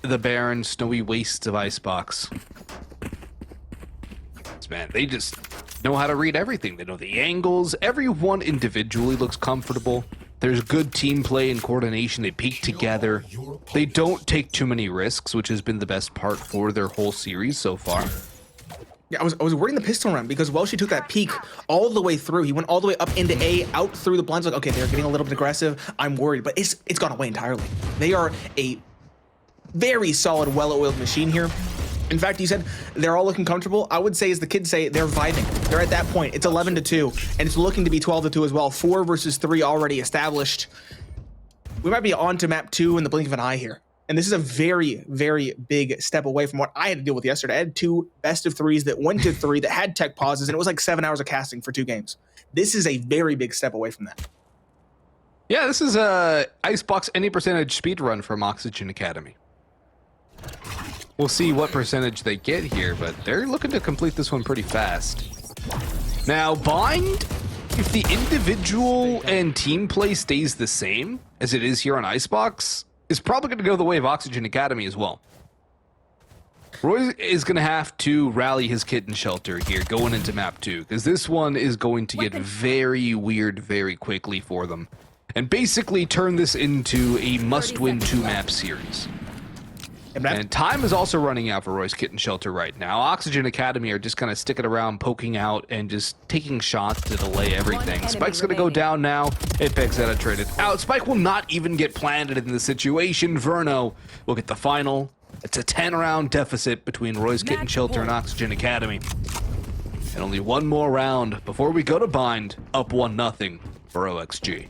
the barren, snowy wastes of Icebox. Man, they just know how to read everything. They know the angles. Everyone individually looks comfortable. There's good team play and coordination. They peek together. They don't take too many risks, which has been the best part for their whole series so far. Yeah, I was worried in the pistol round because Welshie took that peek all the way through. He went all the way up into A, out through the blinds. Like, okay, they're getting a little bit aggressive. I'm worried, but it's gone away entirely. They are a very solid, well-oiled machine here. In fact, you said they're all looking comfortable. I would say, as the kids say, they're vibing. They're at that point. It's 11-2, and it's looking to be 12-2 as well. 4 versus 3 already established. We might be on to map 2 in the blink of an eye here. And this is a very, very big step away from what I had to deal with yesterday. I had 2 best of 3s that went to 3 that had tech pauses, and it was like 7 hours of casting for 2 games. This is a very big step away from that. Yeah, this is a Icebox any percentage speed run from Oxygen Academy. We'll see what percentage they get here, but they're looking to complete this one pretty fast. Now, Bind, if the individual and team play stays the same as it is here on Icebox, is probably going to go the way of Oxygen Academy as well. Roy is going to have to rally his kitten shelter here going into map 2, because this one is going to get very weird very quickly for them, and basically turn this into a must-win 2-map series. And time is also running out for Roy's Kitten Shelter right now. Oxygen Academy are just kind of sticking around, poking out, and just taking shots to delay everything. Spike's going to go down now. Apex traded out. Spike will not even get planted in the situation. Verno will get the final. It's a 10-round deficit between Roy's Kitten Shelter and Oxygen Academy. And only one more round before we go to Bind, up 1-0 for OXG.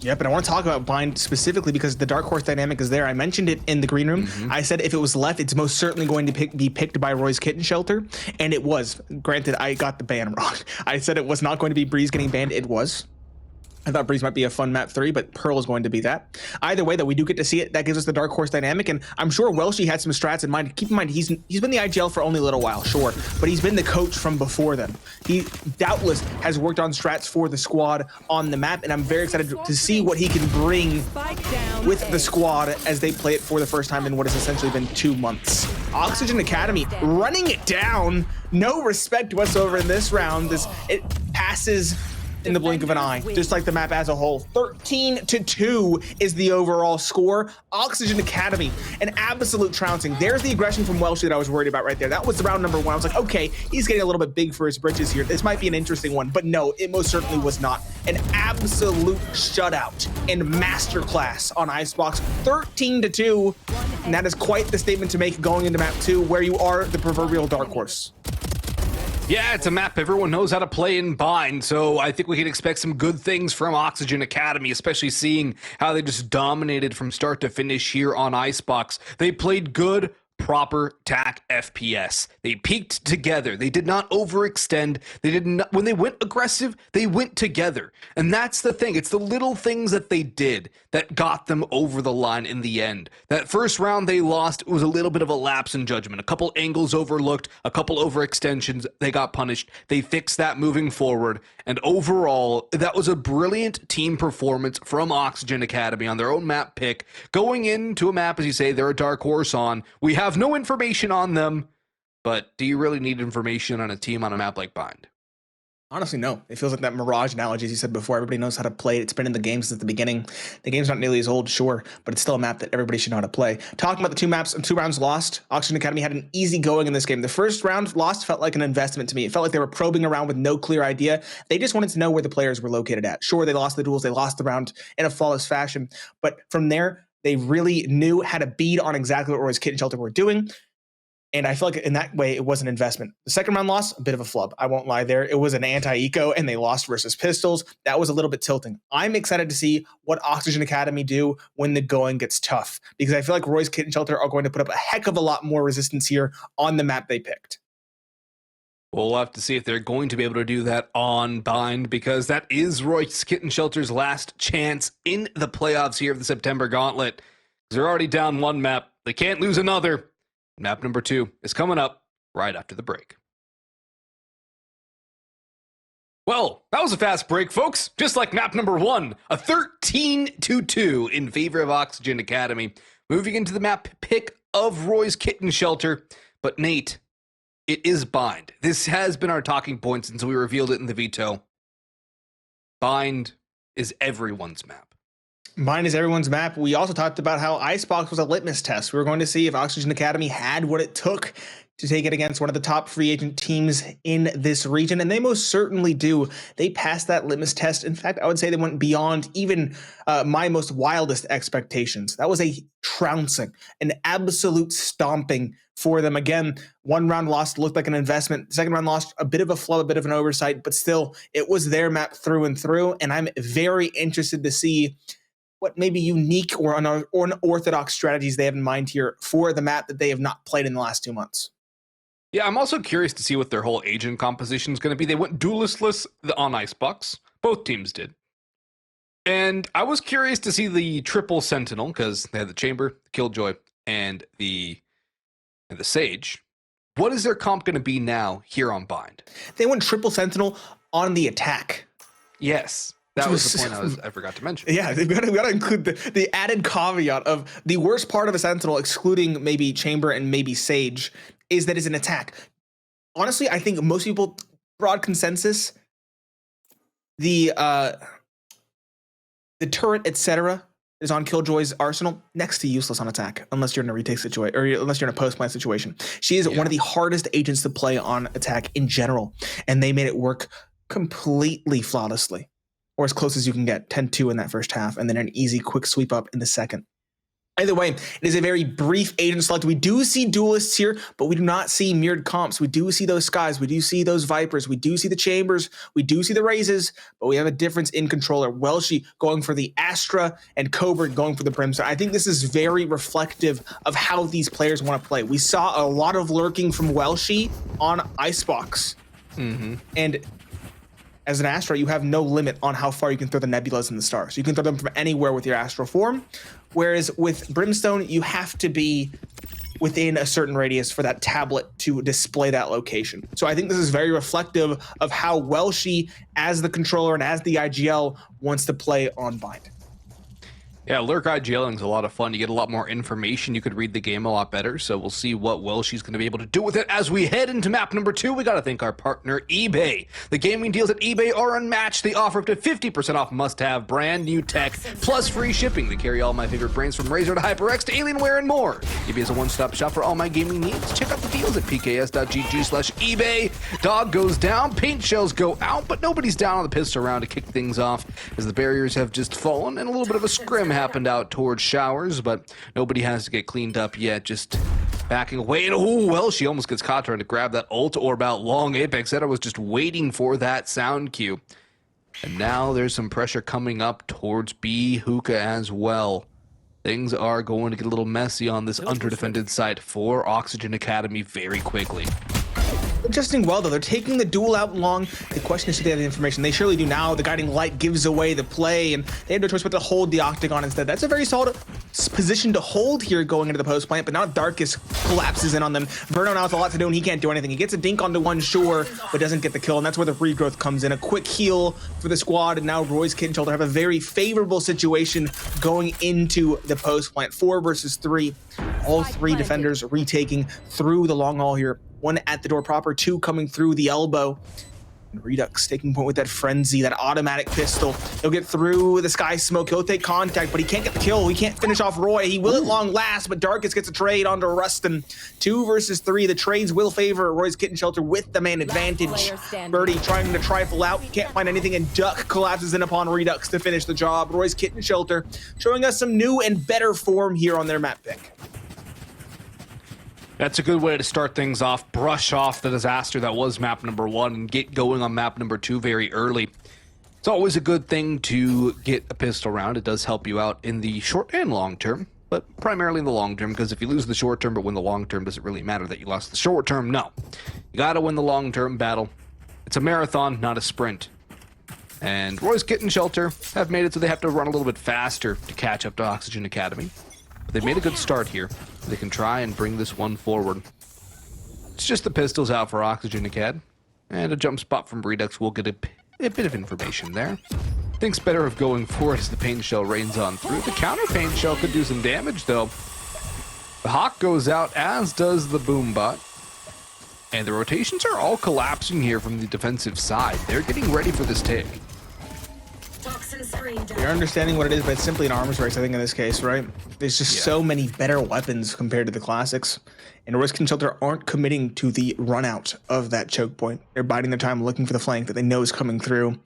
Yep, and I want to talk about Bind specifically because the Dark Horse dynamic is there. I mentioned it in the green room. I said if it was left, it's most certainly going to be picked by Roy's Kitten Shelter, and it was. Granted, I got the ban wrong. I said it was not going to be Breeze getting banned. It was. I thought Breeze might be a fun map 3, but Pearl is going to be that. Either way, though, we do get to see it. That gives us the Dark Horse dynamic, and I'm sure Welshie had some strats in mind. Keep in mind, he's been the IGL for only a little while, sure, but he's been the coach from before them. He doubtless has worked on strats for the squad on the map, and I'm very excited to see what he can bring with the squad as they play it for the first time in what has essentially been 2 months. Oxygen Academy running it down. No respect whatsoever in this round. It passes in the blink of an eye, just like the map as a whole. 13-2 is the overall score. Oxygen Academy, an absolute trouncing. There's the aggression from Welshie that I was worried about right there. That was the round number 1. I was like, okay, he's getting a little bit big for his britches here. This might be an interesting one, but no, it most certainly was not. An absolute shutout and masterclass on Icebox. 13-2, and that is quite the statement to make going into map 2, where you are the proverbial dark horse. Yeah, it's a map everyone knows how to play in Bind, so I think we can expect some good things from Oxygen Academy, especially seeing how they just dominated from start to finish here on Icebox. They played good, proper TAC FPS. They peaked together. They did not overextend. They did not, when they went aggressive, they went together. And that's the thing. It's the little things that they did that got them over the line in the end. That first round they lost, it was a little bit of a lapse in judgment. A couple angles overlooked, a couple overextensions, they got punished. They fixed that moving forward. And overall, that was a brilliant team performance from Oxygen Academy on their own map pick. Going into a map, as you say, they're a dark horse on. We have no information on them, but do you really need information on a team on a map like Bind? Honestly, no. It feels like that Mirage analogy, as you said before. Everybody knows how to play it. It's been in the game since the beginning. The game's not nearly as old, sure, but it's still a map that everybody should know how to play. Talking about the 2 rounds lost, Oxygen Academy had an easy going in this game. The first round lost felt like an investment to me. It felt like they were probing around with no clear idea. They just wanted to know where the players were located at. Sure, they lost the duels. They lost the round in a flawless fashion. But from there, they really knew how to beat on exactly what Roy's Kitten Shelter were doing. And I feel like in that way, it was an investment. The second round loss, a bit of a flub. I won't lie there. It was an anti-eco and they lost versus pistols. That was a little bit tilting. I'm excited to see what Oxygen Academy do when the going gets tough, because I feel like Roy's Kitten Shelter are going to put up a heck of a lot more resistance here on the map they picked. We'll have to see if they're going to be able to do that on Bind, because that is Roy's Kitten Shelter's last chance in the playoffs here of the September Gauntlet. They're already down 1 map. They can't lose another. Map number 2 is coming up right after the break. Well, that was a fast break, folks. Just like map number 1, a 13-2 in favor of Oxygen Academy. Moving into the map pick of Roy's Kitten Shelter. But Nate, it is bind. This has been our talking point since we revealed it in the veto. Bind is everyone's map. Mine is everyone's map. We also talked about how Icebox was a litmus test. We were going to see if Oxygen Academy had what it took to take it against one of the top free agent teams in this region, and they most certainly do. They passed that litmus test. In fact, I would say they went beyond even my most wildest expectations. That was a trouncing, an absolute stomping for them. Again, one round loss looked like an investment. Second round lost a bit of a flub, a bit of an oversight, but still, it was their map through and through, and I'm very interested to see what maybe unique or unorthodox strategies they have in mind here for the map that they have not played in the last 2 months. Yeah, I'm also curious to see what their whole agent composition is going to be. They went duelistless on Icebox. Both teams did. And I was curious to see the triple Sentinel, because they had the Chamber, the Killjoy, and the Sage. What is their comp going to be now here on Bind? They went triple Sentinel on the attack. Yes. That was the point I forgot to mention. Yeah, we got to include the added caveat of the worst part of a Sentinel, excluding maybe Chamber and maybe Sage, is that it's an attack. Honestly, I think most people, broad consensus, the turret, etc., is on Killjoy's arsenal, next to useless on attack, unless you're in a retake situation, or unless you're in a post-plant situation. She is one of the hardest agents to play on attack in general, and they made it work completely flawlessly, or as close as you can get, 10-2 in that first half, and then an easy quick sweep up in the second. Either way, it is a very brief agent select. We do see duelists here, but we do not see mirrored comps. We do see those Skies. We do see those Vipers. We do see the Chambers. We do see the Raises, but we have a difference in controller. Welshi going for the Astra and Cobra going for the Brimstone. I think this is very reflective of how these players want to play. We saw a lot of lurking from Welshi on Icebox. And as an Astra, you have no limit on how far you can throw the Nebulas and the Stars. You can throw them from anywhere with your Astral form, whereas with Brimstone, you have to be within a certain radius for that tablet to display that location. So I think this is very reflective of how Welshi, as the controller and as the IGL, wants to play on Bind. Yeah, Lurk IGLing is a lot of fun. You get a lot more information. You could read the game a lot better. So we'll see what Welshi's going to be able to do with it. As we head into map number 2, we got to thank our partner, eBay. The gaming deals at eBay are unmatched. They offer up to 50% off must-have brand new tech, plus free shipping. They carry all my favorite brands from Razer to HyperX to Alienware and more. eBay is a one-stop shop for all my gaming needs. Check out the deals at pks.gg/eBay. Dog goes down, paint shells go out, but nobody's down on the pistol round to kick things off, as the barriers have just fallen and a little bit of a scrim happened out towards showers, but nobody has to get cleaned up yet. Just backing away, and she almost gets caught trying to grab that ult orb out long. Apex Zeta was just waiting for that sound cue, and now there's some pressure coming up towards B Hookah as well. Things are going to get a little messy on this underdefended site for Oxygen Academy very quickly. Adjusting well, though. They're taking the duel out long. The question is, do they have the information? They surely do now. The guiding light gives away the play, and they have no choice but to hold the Octagon instead. That's a very solid position to hold here going into the post plant, but now Darkus collapses in on them. Burnout now has a lot to do, and he can't do anything. He gets a dink onto one shore, but doesn't get the kill, and that's where the regrowth comes in. A quick heal for the squad, and now Roy's Kitten Shelter have a very favorable situation going into the post plant. 4 versus 3. All 3 defenders retaking through the long haul here. 1 at the door proper, 2 coming through the elbow. And Redux taking point with that frenzy, that automatic pistol. He'll get through the sky smoke. He'll take contact, but he can't get the kill. He can't finish off Roy. He will at long last, but Darkus gets a trade onto Rustin. 2 versus 3. The trades will favor Roy's Kitten Shelter with the man advantage. Birdie trying to trifle out. Can't find anything, and Duck collapses in upon Redux to finish the job. Roy's Kitten Shelter showing us some new and better form here on their map pick. That's a good way to start things off, brush off the disaster that was map number 1 and get going on map number 2 very early. It's always a good thing to get a pistol round. It does help you out in the short and long term, but primarily in the long term, because if you lose the short term but win the long term, does it really matter that you lost the short term? No. You gotta win the long term battle. It's a marathon, not a sprint. And Roy's Kitten Shelter have made it so they have to run a little bit faster to catch up to Oxygen Academy. But they've made a good start here. They can try and bring this one forward. It's just the pistols out for Oxygen Acad, and a jump spot from Redux will get a bit of information there. Thinks better of going for it as the paint shell rains on through. The counter paint shell could do some damage, though. The Hawk goes out, as does the Boombot. And the rotations are all collapsing here from the defensive side. They're getting ready for this take. You're understanding what it is, but it's simply an arms race, I think, in this case, right? There's just so many better weapons compared to the classics. And Risk and Shelter aren't committing to the run out of that choke point. They're biding their time looking for the flank that they know is coming through.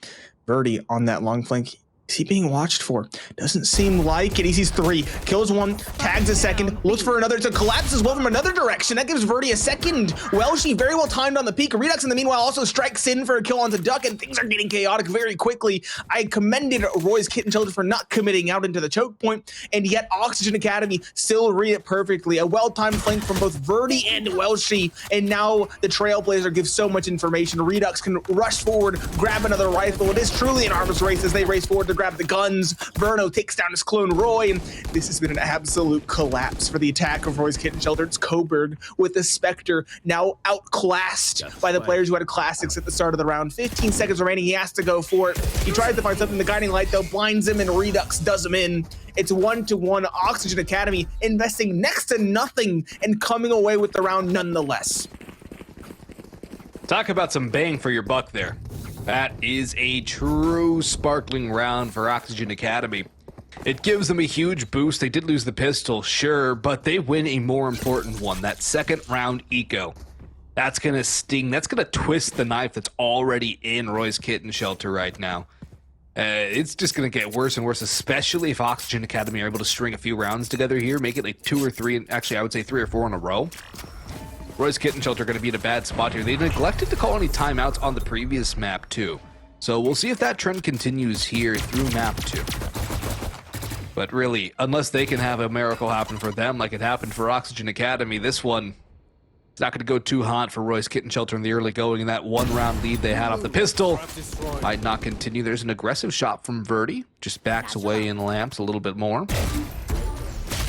Verdi on that long flank. Is he being watched for? Doesn't seem like it. He sees 3, kills 1, tags a second, looks for another to collapse as well from another direction. That gives Verdi a second. Well, she very well timed on the peak. Redux in the meanwhile also strikes in for a kill onto Duck, and things are getting chaotic very quickly. I commended Roy's Kitten Children for not committing out into the choke point, and yet Oxygen Academy still read it perfectly. A well-timed flank from both Verdi and Welshi, and now the Trailblazer gives so much information. Redux can rush forward, grab another rifle. It is truly an arms race as they race forward to grab the guns. Verno takes down his clone Roy, and this has been an absolute collapse for the attack of Roy's Kitten Shelter. It's Coburg with the Spectre now outclassed by the players who had classics at the start of the round. 15 seconds remaining. He has to go for it. He tries to find something. The Guiding Light, though, blinds him, and Redux does him in. It's 1-1. Oxygen Academy investing next to nothing and coming away with the round nonetheless. Talk about some bang for your buck there. That is a true sparkling round for Oxygen Academy. It gives them a huge boost. They did lose the pistol, sure, but they win a more important one, that second round eco. That's going to sting. That's going to twist the knife that's already in Roy's Kitten Shelter right now. It's just going to get worse and worse, especially if Oxygen Academy are able to string a few rounds together here, make it like 2 or 3, and actually I would say 3 or 4 in a row. Roy's Kitten Shelter are going to be in a bad spot here. They neglected to call any timeouts on the previous map too. So we'll see if that trend continues here through map 2. But really, unless they can have a miracle happen for them like it happened for Oxygen Academy, this one is not going to go too hot for Roy's Kitten Shelter in the early going, and that 1-round lead they had off the pistol might not continue. There's an aggressive shot from Verdi, just backs away in lamps a little bit more.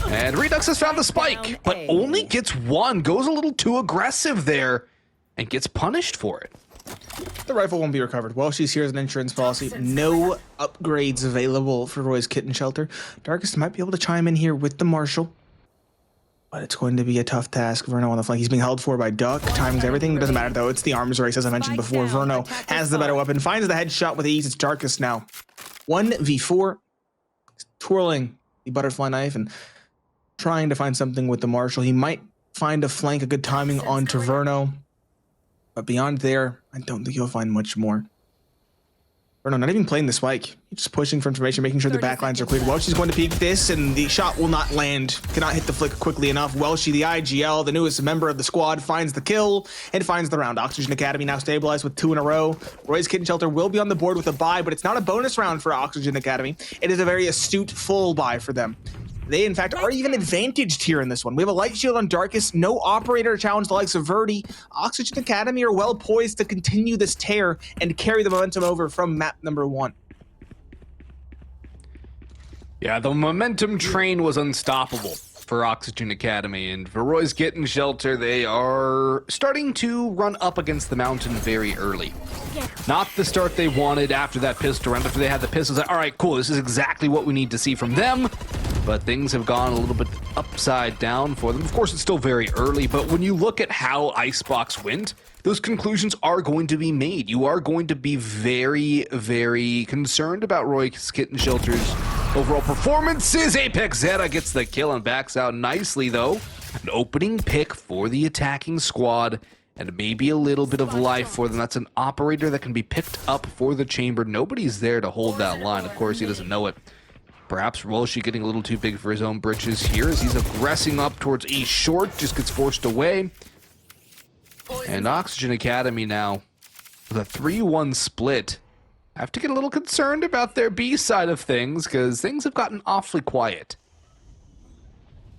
And Redux has found the spike, but only gets 1, goes a little too aggressive there, and gets punished for it. The rifle won't be recovered. Well, she's here as an insurance policy. No upgrades available for Roy's Kitten Shelter. Darkest might be able to chime in here with the Marshal, but it's going to be a tough task. Verno on the flank. He's being held for by Duck. Timing's everything. It doesn't matter, though. It's the arms race, as I mentioned before. Verno has the better weapon. Finds the headshot with ease. It's Darkest now. 1v4. Twirling the butterfly knife and trying to find something with the Marshal. He might find a flank, a good timing onto Verno. But beyond there, I don't think he'll find much more. Verno not even playing the spike. He's just pushing for information, making sure the backlines are cleared. Welsh is going to peek this, and the shot will not land. Cannot hit the flick quickly enough. Welsh, the IGL, the newest member of the squad, finds the kill and finds the round. Oxygen Academy now stabilized with 2 in a row. Roy's Kitten Shelter will be on the board with a bye, but it's not a bonus round for Oxygen Academy. It is a very astute full bye for them. They, in fact, are even advantaged here in this one. We have a light shield on Darkest, no operator challenge the likes of Verdi. Oxygen Academy are well poised to continue this tear and carry the momentum over from map number 1. Yeah, the momentum train was unstoppable for Oxygen Academy, and for Roy's Kitten Shelter, they are starting to run up against the mountain very early. Not the start they wanted after that pistol round. After they had the pistols, like, all right, cool, this is exactly what we need to see from them. But things have gone a little bit upside down for them. Of course, it's still very early, but when you look at how Icebox went, those conclusions are going to be made. You are going to be very, very concerned about Roy's Kitten Shelter's overall performances. Apex Zeta gets the kill and backs out nicely, though. An opening pick for the attacking squad, and maybe a little bit of life for them. That's an operator that can be picked up for the chamber. Nobody's there to hold that line. Of course, he doesn't know it. Perhaps Rolshi getting a little too big for his own britches here as he's aggressing up towards E short, just gets forced away. And Oxygen Academy now with a 3-1 split. I have to get a little concerned about their B side of things because things have gotten awfully quiet.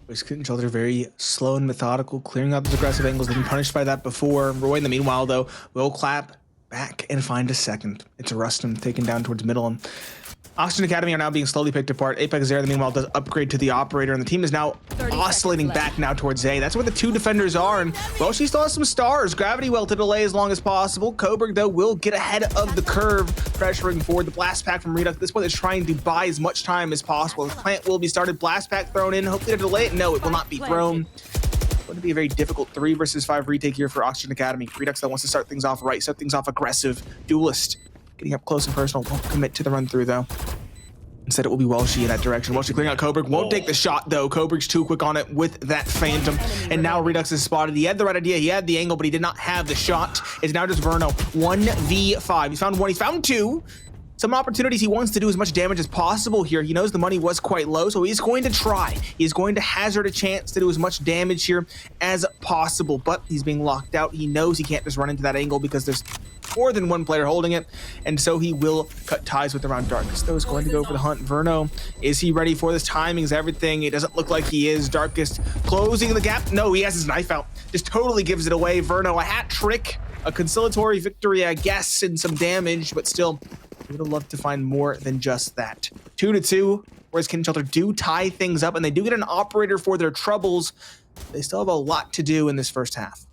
Roy's Kitten Shelter very slow and methodical, clearing out those aggressive angles. They've been punished by that before. Roy, in the meanwhile, though, will clap back and find a second. It's Rustum taken down towards middle, and Oxygen Academy are now being slowly picked apart. Apex Zero, meanwhile, does upgrade to the operator, and the team is now oscillating back now towards A. That's where the two defenders are, and, well, she still has some stars. Gravity Well to delay as long as possible. Coburg, though, will get ahead of the curve, pressuring forward. The Blast Pack from Redux, at this point, is trying to buy as much time as possible. The plant will be started. Blast Pack thrown in. Hopefully to delay it. No, it will not be thrown. It's going to be a very difficult 3 versus 5 retake here for Oxygen Academy. Redux, though, wants to start things off right, start things off aggressive. Duelist. Getting up close and personal, won't commit to the run-through, though. Instead, it will be Welshie in that direction. Welshie clearing out Coburg. Won't take the shot, though. Coburg's too quick on it with that Phantom. And now Redux is spotted. He had the right idea. He had the angle, but he did not have the shot. It's now just Verno. 1v5. He's found 1. He's found 2. Some opportunities. He wants to do as much damage as possible here. He knows the money was quite low, so he's going to try. He's going to hazard a chance to do as much damage here as possible, but he's being locked out. He knows he can't just run into that angle because there's more than one player holding it, and so he will cut ties with the round. Darkest, though, is going to go for the hunt. Verno, is he ready for this? Timing's everything. It doesn't look like he is. Darkest closing the gap. No, he has his knife out. Just totally gives it away. Verno, a hat trick, a conciliatory victory, I guess, and some damage, but still, we would have loved to find more than just that. 2-2, whereas Kitten Shelter do tie things up, and they do get an operator for their troubles. They still have a lot to do in this first half.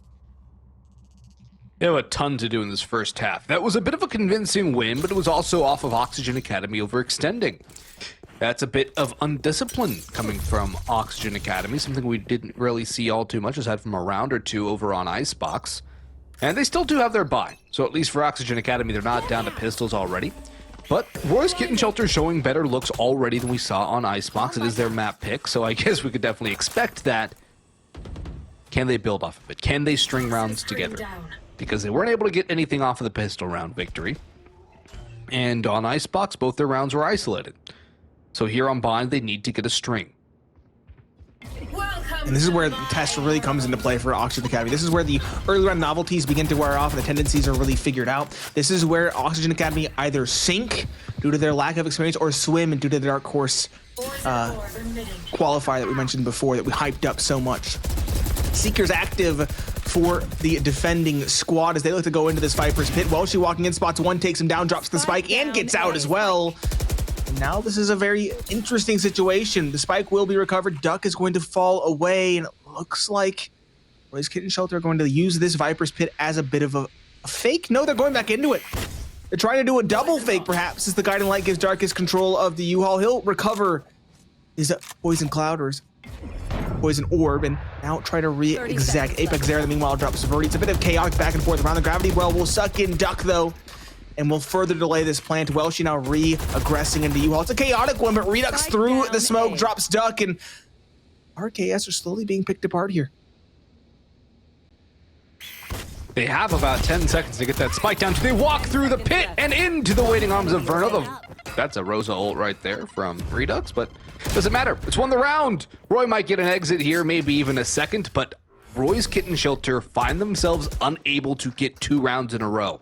They have a ton to do in this first half. That was a bit of a convincing win, but it was also off of Oxygen Academy overextending. That's a bit of undiscipline coming from Oxygen Academy, something we didn't really see all too much, aside from a round or two over on Icebox. And they still do have their buy, so at least for Oxygen Academy, they're not down to pistols already. But Roy's Kitten Shelter showing better looks already than we saw on Icebox. It is their map pick, so I guess we could definitely expect that. Can they build off of it? Can they string rounds together? Because they weren't able to get anything off of the pistol round victory. And on Icebox, both their rounds were isolated. So here on Bind, they need to get a string. And this is where the test really comes into play for Oxygen Academy. This is where the early round novelties begin to wear off and the tendencies are really figured out. This is where Oxygen Academy either sink due to their lack of experience or swim due to the Dark Horse qualifier that we mentioned before that we hyped up so much. Seeker's active for the defending squad as they look to go into this Viper's Pit. Welshie walking in, spots 1, takes him down, drops the spike, and gets out as well. And now this is a very interesting situation. The spike will be recovered. Duck is going to fall away, and it looks like Roy's Kitten Shelter are going to use this Viper's Pit as a bit of a fake. No, they're going back into it. They're trying to do a double fake, perhaps, as the Guiding Light gives Darkest control of the U-Haul. He'll recover his Poison Cloud or his Poison Orb, and now try to re-exact Apex Zero. Meanwhile, drops Verdi. It's a bit of chaotic back and forth around the Gravity Well. Will suck in Duck, though, and will further delay this plant. Welshie now re-aggressing into U-Haul. It's a chaotic one, but Redux through the smoke, drops Duck, and RKS are slowly being picked apart here. They have about 10 seconds to get that spike down. They walk through the pit and into the waiting arms of Verno. That's a Rosa ult right there from Redux, but doesn't matter. It's won the round. Roy might get an exit here, maybe even a second, but Roy's Kitten Shelter find themselves unable to get 2 rounds in a row.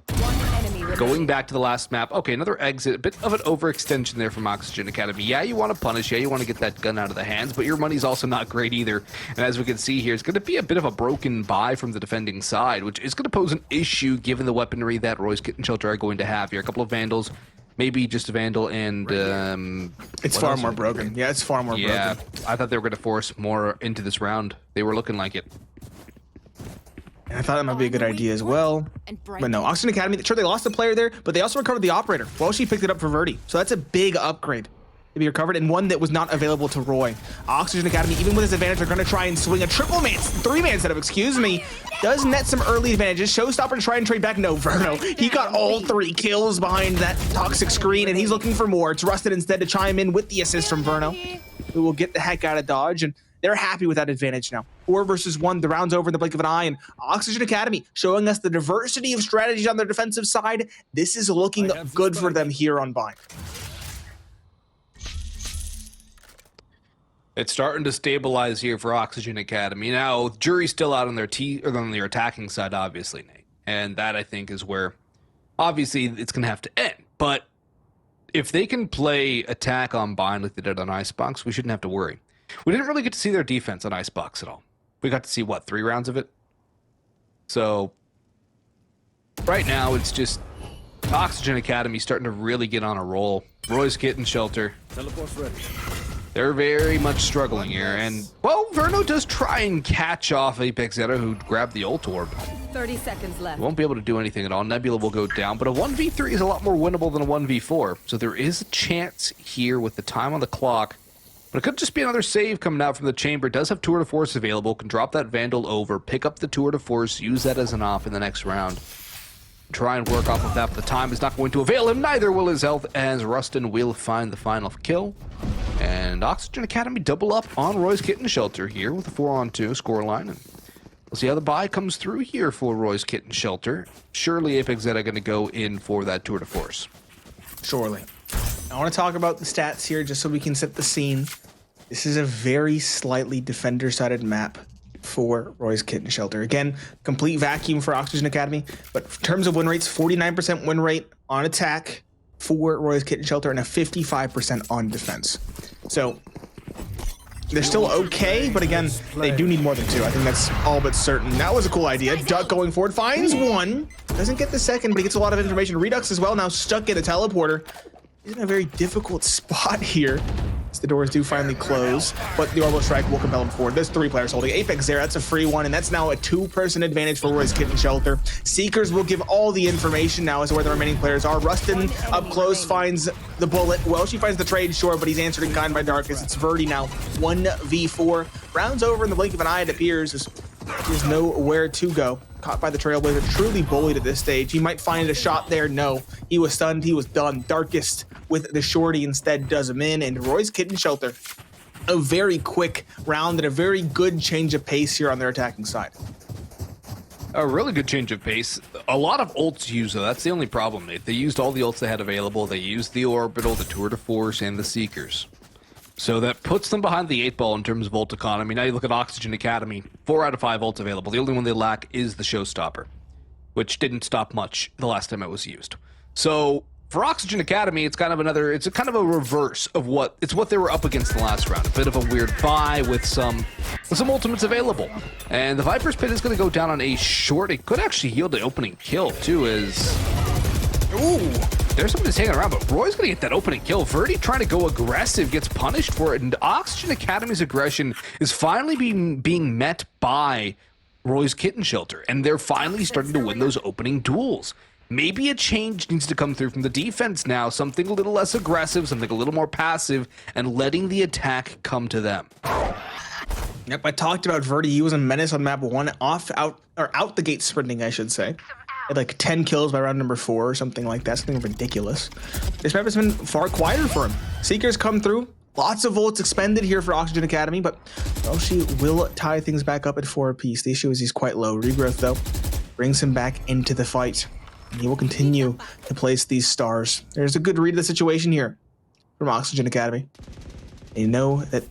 Going back to the last map. Okay, another exit. A bit of an overextension there from Oxygen Academy. Yeah, you want to punish. Yeah, you want to get that gun out of the hands, but your money's also not great either. And as we can see here, it's going to be a bit of a broken buy from the defending side, which is going to pose an issue given the weaponry that Roy's Kitten Shelter are going to have here. A couple of Vandals, maybe just a Vandal, and... it's far more broken. Yeah, it's far more broken. Yeah, I thought they were going to force more into this round. They were looking like it. And I thought that might be a good idea as well. But no, Oxygen Academy, sure, they lost a player there, but they also recovered the operator. Well, she picked it up for Verdi. So that's a big upgrade to be recovered, and one that was not available to Roy. Oxygen Academy, even with his advantage, are going to try and swing a triple man, 3-man setup, excuse me. Does net some early advantages. Showstopper to try and trade back. No, Verno. He got all 3 kills behind that toxic screen, and he's looking for more. It's Rusted instead to chime in with the assist from Verno, who will get the heck out of dodge, and they're happy with that advantage now. 4 versus 1, the round's over in the blink of an eye, and Oxygen Academy showing us the diversity of strategies on their defensive side. This is looking good for them here on Bind. It's starting to stabilize here for Oxygen Academy. Now, jury's still out on their on their attacking side, obviously, Nate. And that, I think, is where, obviously, it's going to have to end. But if they can play attack on Bind like they did on Icebox, we shouldn't have to worry. We didn't really get to see their defense on Icebox at all. We got to see, what, 3 rounds of it? So, right now, it's just Oxygen Academy starting to really get on a roll. Roy's Kitten Shelter. Teleport's ready. They're very much struggling here, and, well, Verno does try and catch off Apex Zeta, who grabbed the ult orb. 30 seconds left. Won't be able to do anything at all. Nebula will go down, but a 1v3 is a lot more winnable than a 1v4, so there is a chance here with the time on the clock. But it could just be another save coming out from the chamber. It does have Tour de Force available, can drop that Vandal over, pick up the Tour de Force, use that as an off in the next round. Try and work off of that, but the time is not going to avail him, neither will his health, as Rustin will find the final kill. And Oxygen Academy double up on Roy's Kitten Shelter here with a 4-on-2 scoreline. And we'll see how the buy comes through here for Roy's Kitten Shelter. Surely Apex Zeta going to go in for that Tour de Force. Surely. I want to talk about the stats here just so we can set the scene. This is a very slightly defender-sided map for Roy's Kitten Shelter. Again, complete vacuum for Oxygen Academy, but in terms of win rates, 49% win rate on attack for Roy's Kitten Shelter and a 55% on defense. So they're still okay, but again, they do need more than 2. I think that's all but certain. That was a cool idea. Duck going forward, finds 1, doesn't get the second, but he gets a lot of information. Redux as well, now stuck in a teleporter. He's in a very difficult spot here. The doors do finally close, but the orbital strike will compel him forward. There's 3 players holding. Apex there, that's a free one, and that's now a 2-person advantage for Roy's Kitten Shelter. Seekers will give all the information now as to where the remaining players are. Rustin up close finds the bullet. Well, she finds the trade, sure, but he's answered in kind by Darkest. It's Verdi now, 1v4. Rounds over in the blink of an eye, it appears. There's nowhere to go. Caught by the Trailblazer, truly bullied at this stage. He might find a shot there. No, he was stunned. He was done. Darkest with the shorty instead does him in, and Roy's Kitten Shelter, a very quick round and a very good change of pace here on their attacking side. A really good change of pace. A lot of ults used, though. That's the only problem. They used all the ults they had available. They used the Orbital, the Tour de Force, and the Seekers. So that puts them behind the 8 ball in terms of ult economy. Now you look at Oxygen Academy, 4 out of 5 ults available. The only one they lack is the Showstopper, which didn't stop much the last time it was used. So for Oxygen Academy, it's kind of a reverse of what they were up against the last round. A bit of a weird buy with some ultimates available. And the Viper's Pit is going to go down on a short. It could actually yield the opening kill too, as ooh, there's somebody's hanging around, but Roy's going to get that opening kill. Verdi trying to go aggressive, gets punished for it, and Oxygen Academy's aggression is finally being met by Roy's Kitten Shelter, and they're finally starting to win those opening duels. Maybe a change needs to come through from the defense now, something a little less aggressive, something a little more passive, and letting the attack come to them. Yep, I talked about Verdi. He was a menace on map 1, out the gate sprinting, I should say. Had like 10 kills by round number 4 or something like that, something ridiculous. This map has been far quieter for him. Seekers come through, lots of volts expended here for Oxygen Academy, but she will tie things back up at 4 apiece. The issue is he's quite low. Regrowth, though, brings him back into the fight. And he will continue to place these stars. There's a good read of the situation here from Oxygen Academy. They know that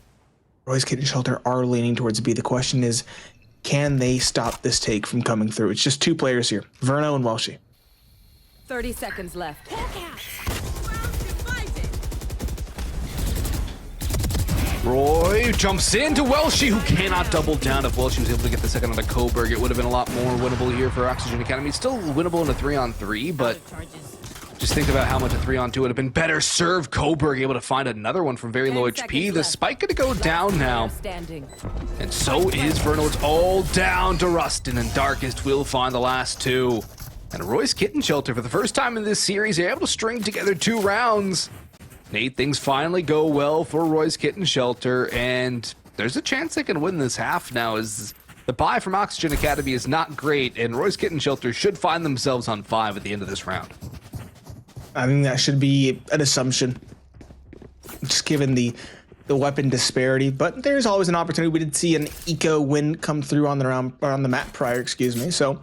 Roy's Kitten Shelter are leaning towards B. The question is, can they stop this take from coming through? It's just 2 players here, Verno and Welshi. 30 seconds left. Roy jumps into Welshi, who cannot double down. If Welshi was able to get the second on the Coburg, it would have been a lot more winnable here for Oxygen Academy. Still winnable in a 3-on-3, but just think about how much a 3-on-2 would have been better served. Coburg able to find another one from very low HP. The spike going to go down now. And so is Verno. It's all down to Rustin, and Darkest will find the last 2. And Roy's Kitten Shelter, for the first time in this series, they're able to string together 2 rounds. Nate, things finally go well for Roy's Kitten Shelter, and there's a chance they can win this half now, as the buy from Oxygen Academy is not great, and Roy's Kitten Shelter should find themselves on 5 at the end of this round. I think that should be an assumption, just given the weapon disparity, but there's always an opportunity. We did see an eco win come through on the map prior, so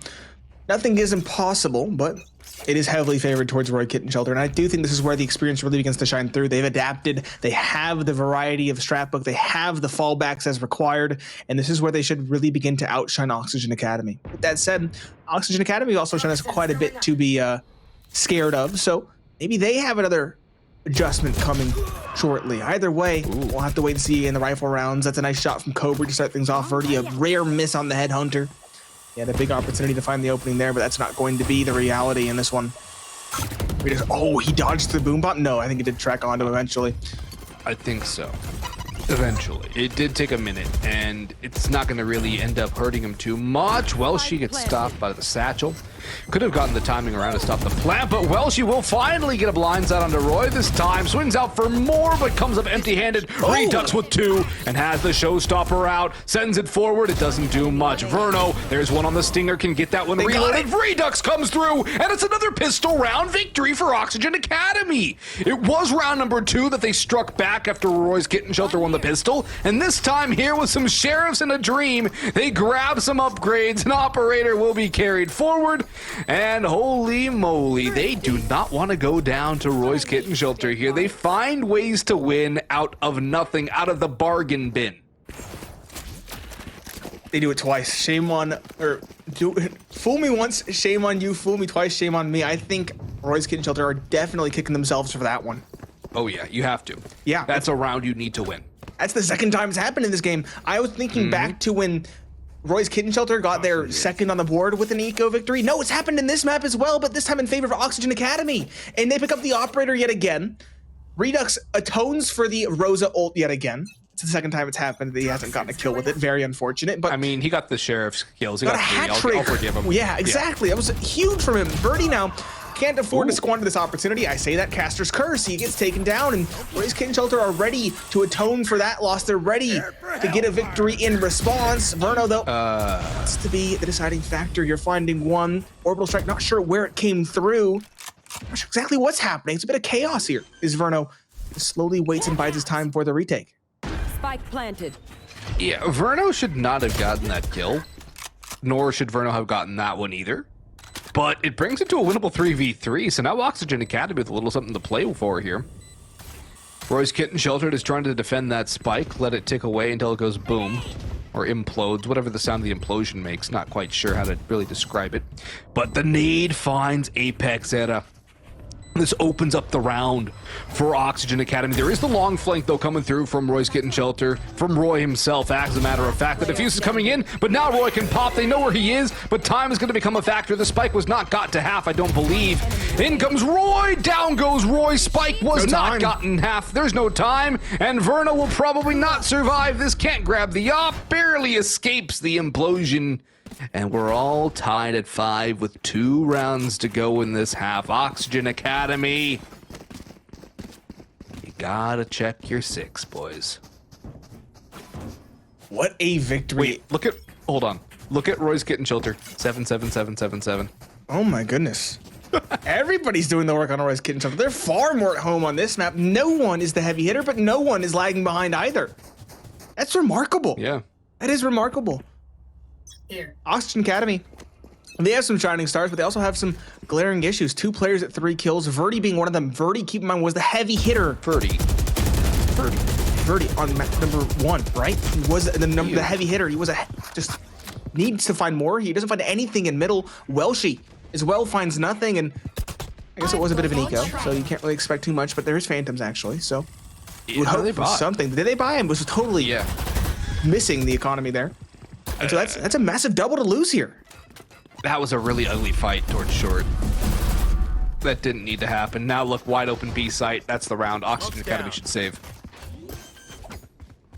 nothing is impossible, but it is heavily favored towards Roy Kitten Shelter, and I do think this is where the experience really begins to shine through. They've adapted, they have the variety of strat book, they have the fallbacks as required, and this is where they should really begin to outshine Oxygen Academy. With that said, Oxygen Academy also shown us quite a bit to be scared of, so maybe they have another adjustment coming shortly. Either way, we'll have to wait and see in the rifle rounds. That's a nice shot from Cobra to start things off. Verdi, a rare miss on the Headhunter. He had a big opportunity to find the opening there, but that's not going to be the reality in this one. Oh, he dodged the boom bot? No, I think he did track onto him eventually. I think so. Eventually. It did take a minute, and it's not going to really end up hurting him too much. Welsh gets stopped by the satchel. Could have gotten the timing around to stop the plant, but Welsh will finally get a blindside onto Roy this time. Swings out for more, but comes up empty-handed. Redux with 2 and has the showstopper out. Sends it forward. It doesn't do much. Verno, there's one on the stinger, can get that one reloaded. Redux comes through, and it's another pistol round victory for Oxygen Academy. It was round number 2 that they struck back after Roy's Kitten Shelter won the pistol, and this time here with some sheriffs and a dream, they grab some upgrades. An operator will be carried forward. And holy moly, they do not want to go down to Roy's Kitten Shelter here. They find ways to win out of nothing, out of the bargain bin. They do it twice. Shame on, fool me once, shame on you. Fool me twice, shame on me. I think Roy's Kitten Shelter are definitely kicking themselves for that one. Oh yeah, you have to. Yeah. That's a round you need to win. That's the second time it's happened in this game. I was thinking back to when Roy's Kitten Shelter got their second on the board with an eco victory. No, it's happened in this map as well, but this time in favor of Oxygen Academy. And they pick up the operator yet again. Redux atones for the Rosa ult yet again. It's the second time it's happened that he hasn't gotten a kill with it. Very unfortunate. But I mean, he got the sheriff's kills. He got got a hat 3. trick. I'll forgive him. Yeah, exactly. That was huge from him. Birdie now can't afford to squander this opportunity. I say that Caster's curse. He gets taken down, and Roy's Kitten Shelter are ready to atone for that loss. They're ready to get a victory in response. Verno, though, wants to be the deciding factor. You're finding one orbital strike. Not sure where it came through. Not sure exactly what's happening. It's a bit of chaos here. Is Verno slowly waits and bides his time for the retake. Spike planted. Yeah, Verno should not have gotten that kill, nor should Verno have gotten that one either. But it brings it to a winnable 3v3, so now Oxygen Academy with a little something to play for here. Roy's Kitten Shelter is trying to defend that spike, let it tick away until it goes boom, or implodes, whatever the sound the implosion makes. Not quite sure how to really describe it. But the nade finds Apex Era. This opens up the round for Oxygen Academy. There is the long flank, though, coming through from Roy's Kitten Shelter, from Roy himself, as a matter of fact. The defuse is coming in, but now Roy can pop. They know where he is, but time is going to become a factor. The spike was not got to half, I don't believe. In comes Roy, down goes Roy. Spike was not gotten half. There's no time, and Verna will probably not survive this. Can't grab the op, barely escapes the implosion. And we're all tied at 5 with 2 rounds to go in this half. Oxygen Academy, you gotta check your 6, boys. What a victory. Wait, hold on. Look at Roy's Kitten Shelter. 77777. Oh my goodness. Everybody's doing the work on Roy's Kitten Shelter. They're far more at home on this map. No one is the heavy hitter, but no one is lagging behind either. That's remarkable. Yeah. That is remarkable. Here. Oxygen Academy, they have some shining stars, but they also have some glaring issues. 2 players at 3 kills, Verdi being one of them. Verdi, keep in mind, was the heavy hitter. Verdi on map number 1, right? He was the heavy hitter. He was just needs to find more. He doesn't find anything in middle. Welshie as well finds nothing, and I guess it was a bit of an eco, so you can't really expect too much, but there is phantoms actually, so you would hope for something. Did they buy him? Was totally missing the economy there. And so that's a massive double to lose here. That was a really ugly fight towards short. That didn't need to happen. Now look, wide open B site. That's the round. Oxygen Academy should save.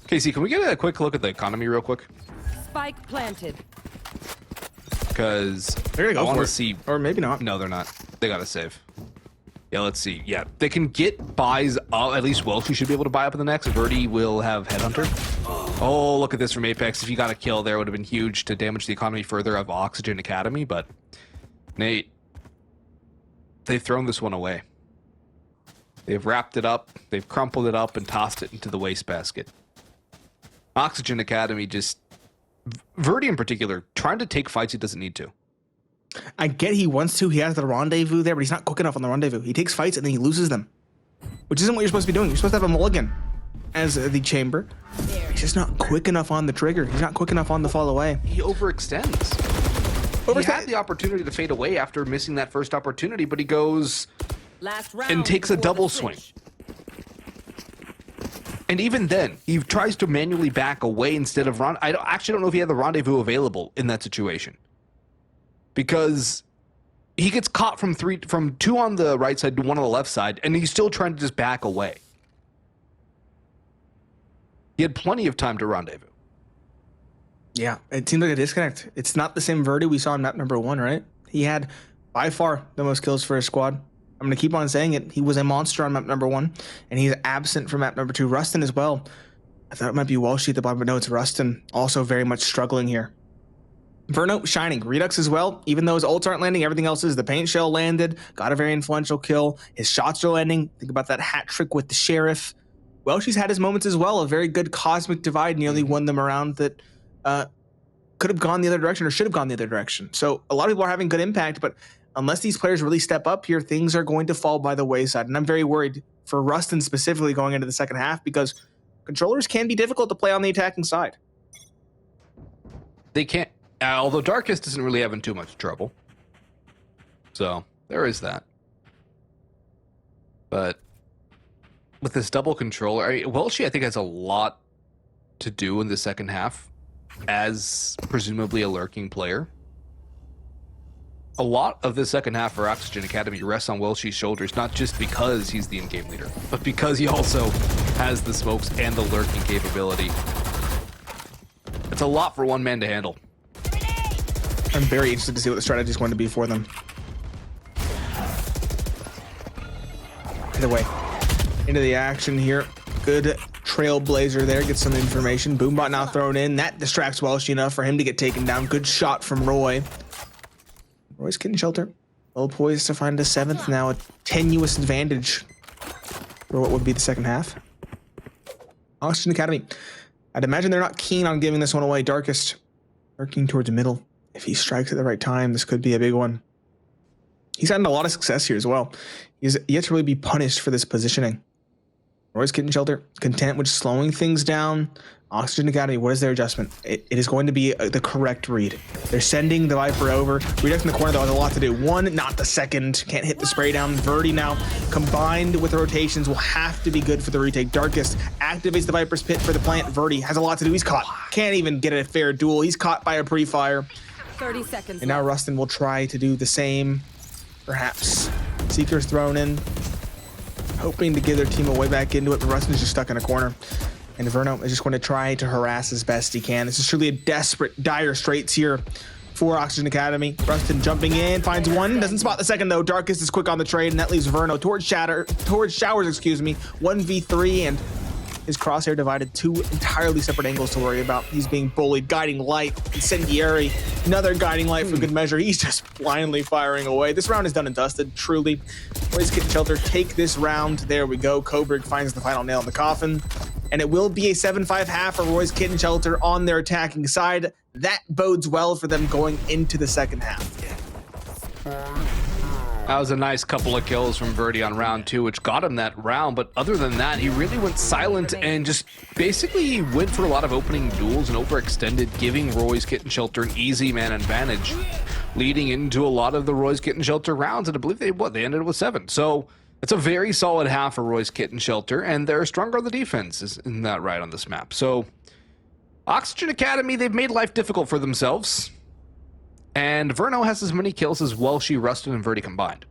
Casey, can we get a quick look at the economy real quick? Spike planted. Because They're gonna go I want for to it. see. Or maybe not. No, they're not. They gotta save. Yeah, let's see. Yeah, they can get buys. At least Welsh should be able to buy up in the next. Verdi will have Headhunter. Oh, look at this from Apex. If you got a kill there, it would have been huge to damage the economy further of Oxygen Academy. But Nate, they've thrown this one away. They've wrapped it up. They've crumpled it up and tossed it into the wastebasket. Oxygen Academy just, Verdi in particular, trying to take fights he doesn't need to. I get he wants to. He has the rendezvous there, but he's not quick enough on the rendezvous. He takes fights and then he loses them, which isn't what you're supposed to be doing. You're supposed to have a mulligan as the chamber. He's just not quick enough on the trigger. He's not quick enough on the fall away. He overextends. He had the opportunity to fade away after missing that first opportunity, but he goes Last round and takes a double swing. And even then, he tries to manually back away instead of run. I actually don't know if he had the rendezvous available in that situation. Because he gets caught from two on the right side to one on the left side, and he's still trying to just back away. He had plenty of time to rendezvous. Yeah, it seemed like a disconnect. It's not the same Verdi we saw in map number 1, right? He had by far the most kills for his squad. I'm going to keep on saying it. He was a monster on map number 1, and he's absent from map number 2. Rustin as well. I thought it might be Walshy at the bottom, but no, it's Rustin. Also very much struggling here. Verno shining. Redux as well. Even though his ults aren't landing, everything else is. The paint shell landed. Got a very influential kill. His shots are landing. Think about that hat trick with the Sheriff. Welshy's had his moments as well. A very good cosmic divide. Nearly won them around that could have gone the other direction or should have gone the other direction. So a lot of people are having good impact, but unless these players really step up here, things are going to fall by the wayside. And I'm very worried for Rustin specifically going into the second half because controllers can be difficult to play on the attacking side. They can't. Although Darkest isn't really having too much trouble. So, there is that. But with this double controller, Welshi, I think, has a lot to do in the second half as presumably a lurking player. A lot of the second half for Oxygen Academy rests on Welshy's shoulders, not just because he's the in-game leader, but because he also has the smokes and the lurking capability. It's a lot for one man to handle. I'm very interested to see what the strategy is going to be for them. Either way, into the action here. Good trailblazer there. Gets some information. Boombot now thrown in. That distracts Welshy enough for him to get taken down. Good shot from Roy. Roy's getting shelter. Well poised to find a 7th now. A tenuous advantage for what would be the second half. Oxygen Academy. I'd imagine they're not keen on giving this one away. Darkest working towards the middle. If he strikes at the right time, this could be a big one. He's had a lot of success here as well. He's yet to really be punished for this positioning. Roy's getting shelter, content with slowing things down. Oxygen Academy, what is their adjustment? It is going to be the correct read. They're sending the Viper over. Redux in the corner, though, has a lot to do. One, not the second. Can't hit the spray down. Verdi now, combined with the rotations, will have to be good for the retake. Darkest activates the Viper's pit for the plant. Verdi has a lot to do. He's caught. Can't even get a fair duel. He's caught by a pre-fire. 30 seconds. And now Rustin will try to do the same. Perhaps. Seeker's thrown in. Hoping to give their team a way back into it, but Rustin is just stuck in a corner. And Verno is just going to try to harass as best he can. This is truly a desperate, dire straits here for Oxygen Academy. Rustin jumping in, finds one, doesn't spot the second though. Darkest is quick on the trade, and that leaves Verno towards Showers, excuse me, 1v3, and his crosshair divided. 2 entirely separate angles to worry about. He's being bullied. Guiding Light, Incendiary, another Guiding Light for good measure. He's just blindly firing away. This round is done and dusted, truly. Roy's getting shelter. Take this round. There we go. Cobrig finds the final nail in the coffin. And it will be a 7-5 half for Roy's Kitten Shelter on their attacking side. That bodes well for them going into the second half. That was a nice couple of kills from Verdi on round 2, which got him that round. But other than that, he really went silent and just basically went for a lot of opening duels and overextended, giving Roy's Kitten Shelter an easy man advantage, leading into a lot of the Roy's Kitten Shelter rounds. And I believe they ended with 7. So it's a very solid half for Roy's Kitten Shelter, and they're stronger on the defense, isn't that right, on this map? So Oxygen Academy, they've made life difficult for themselves. And Verno has as many kills as Welshy, Rustin, and Verdi combined.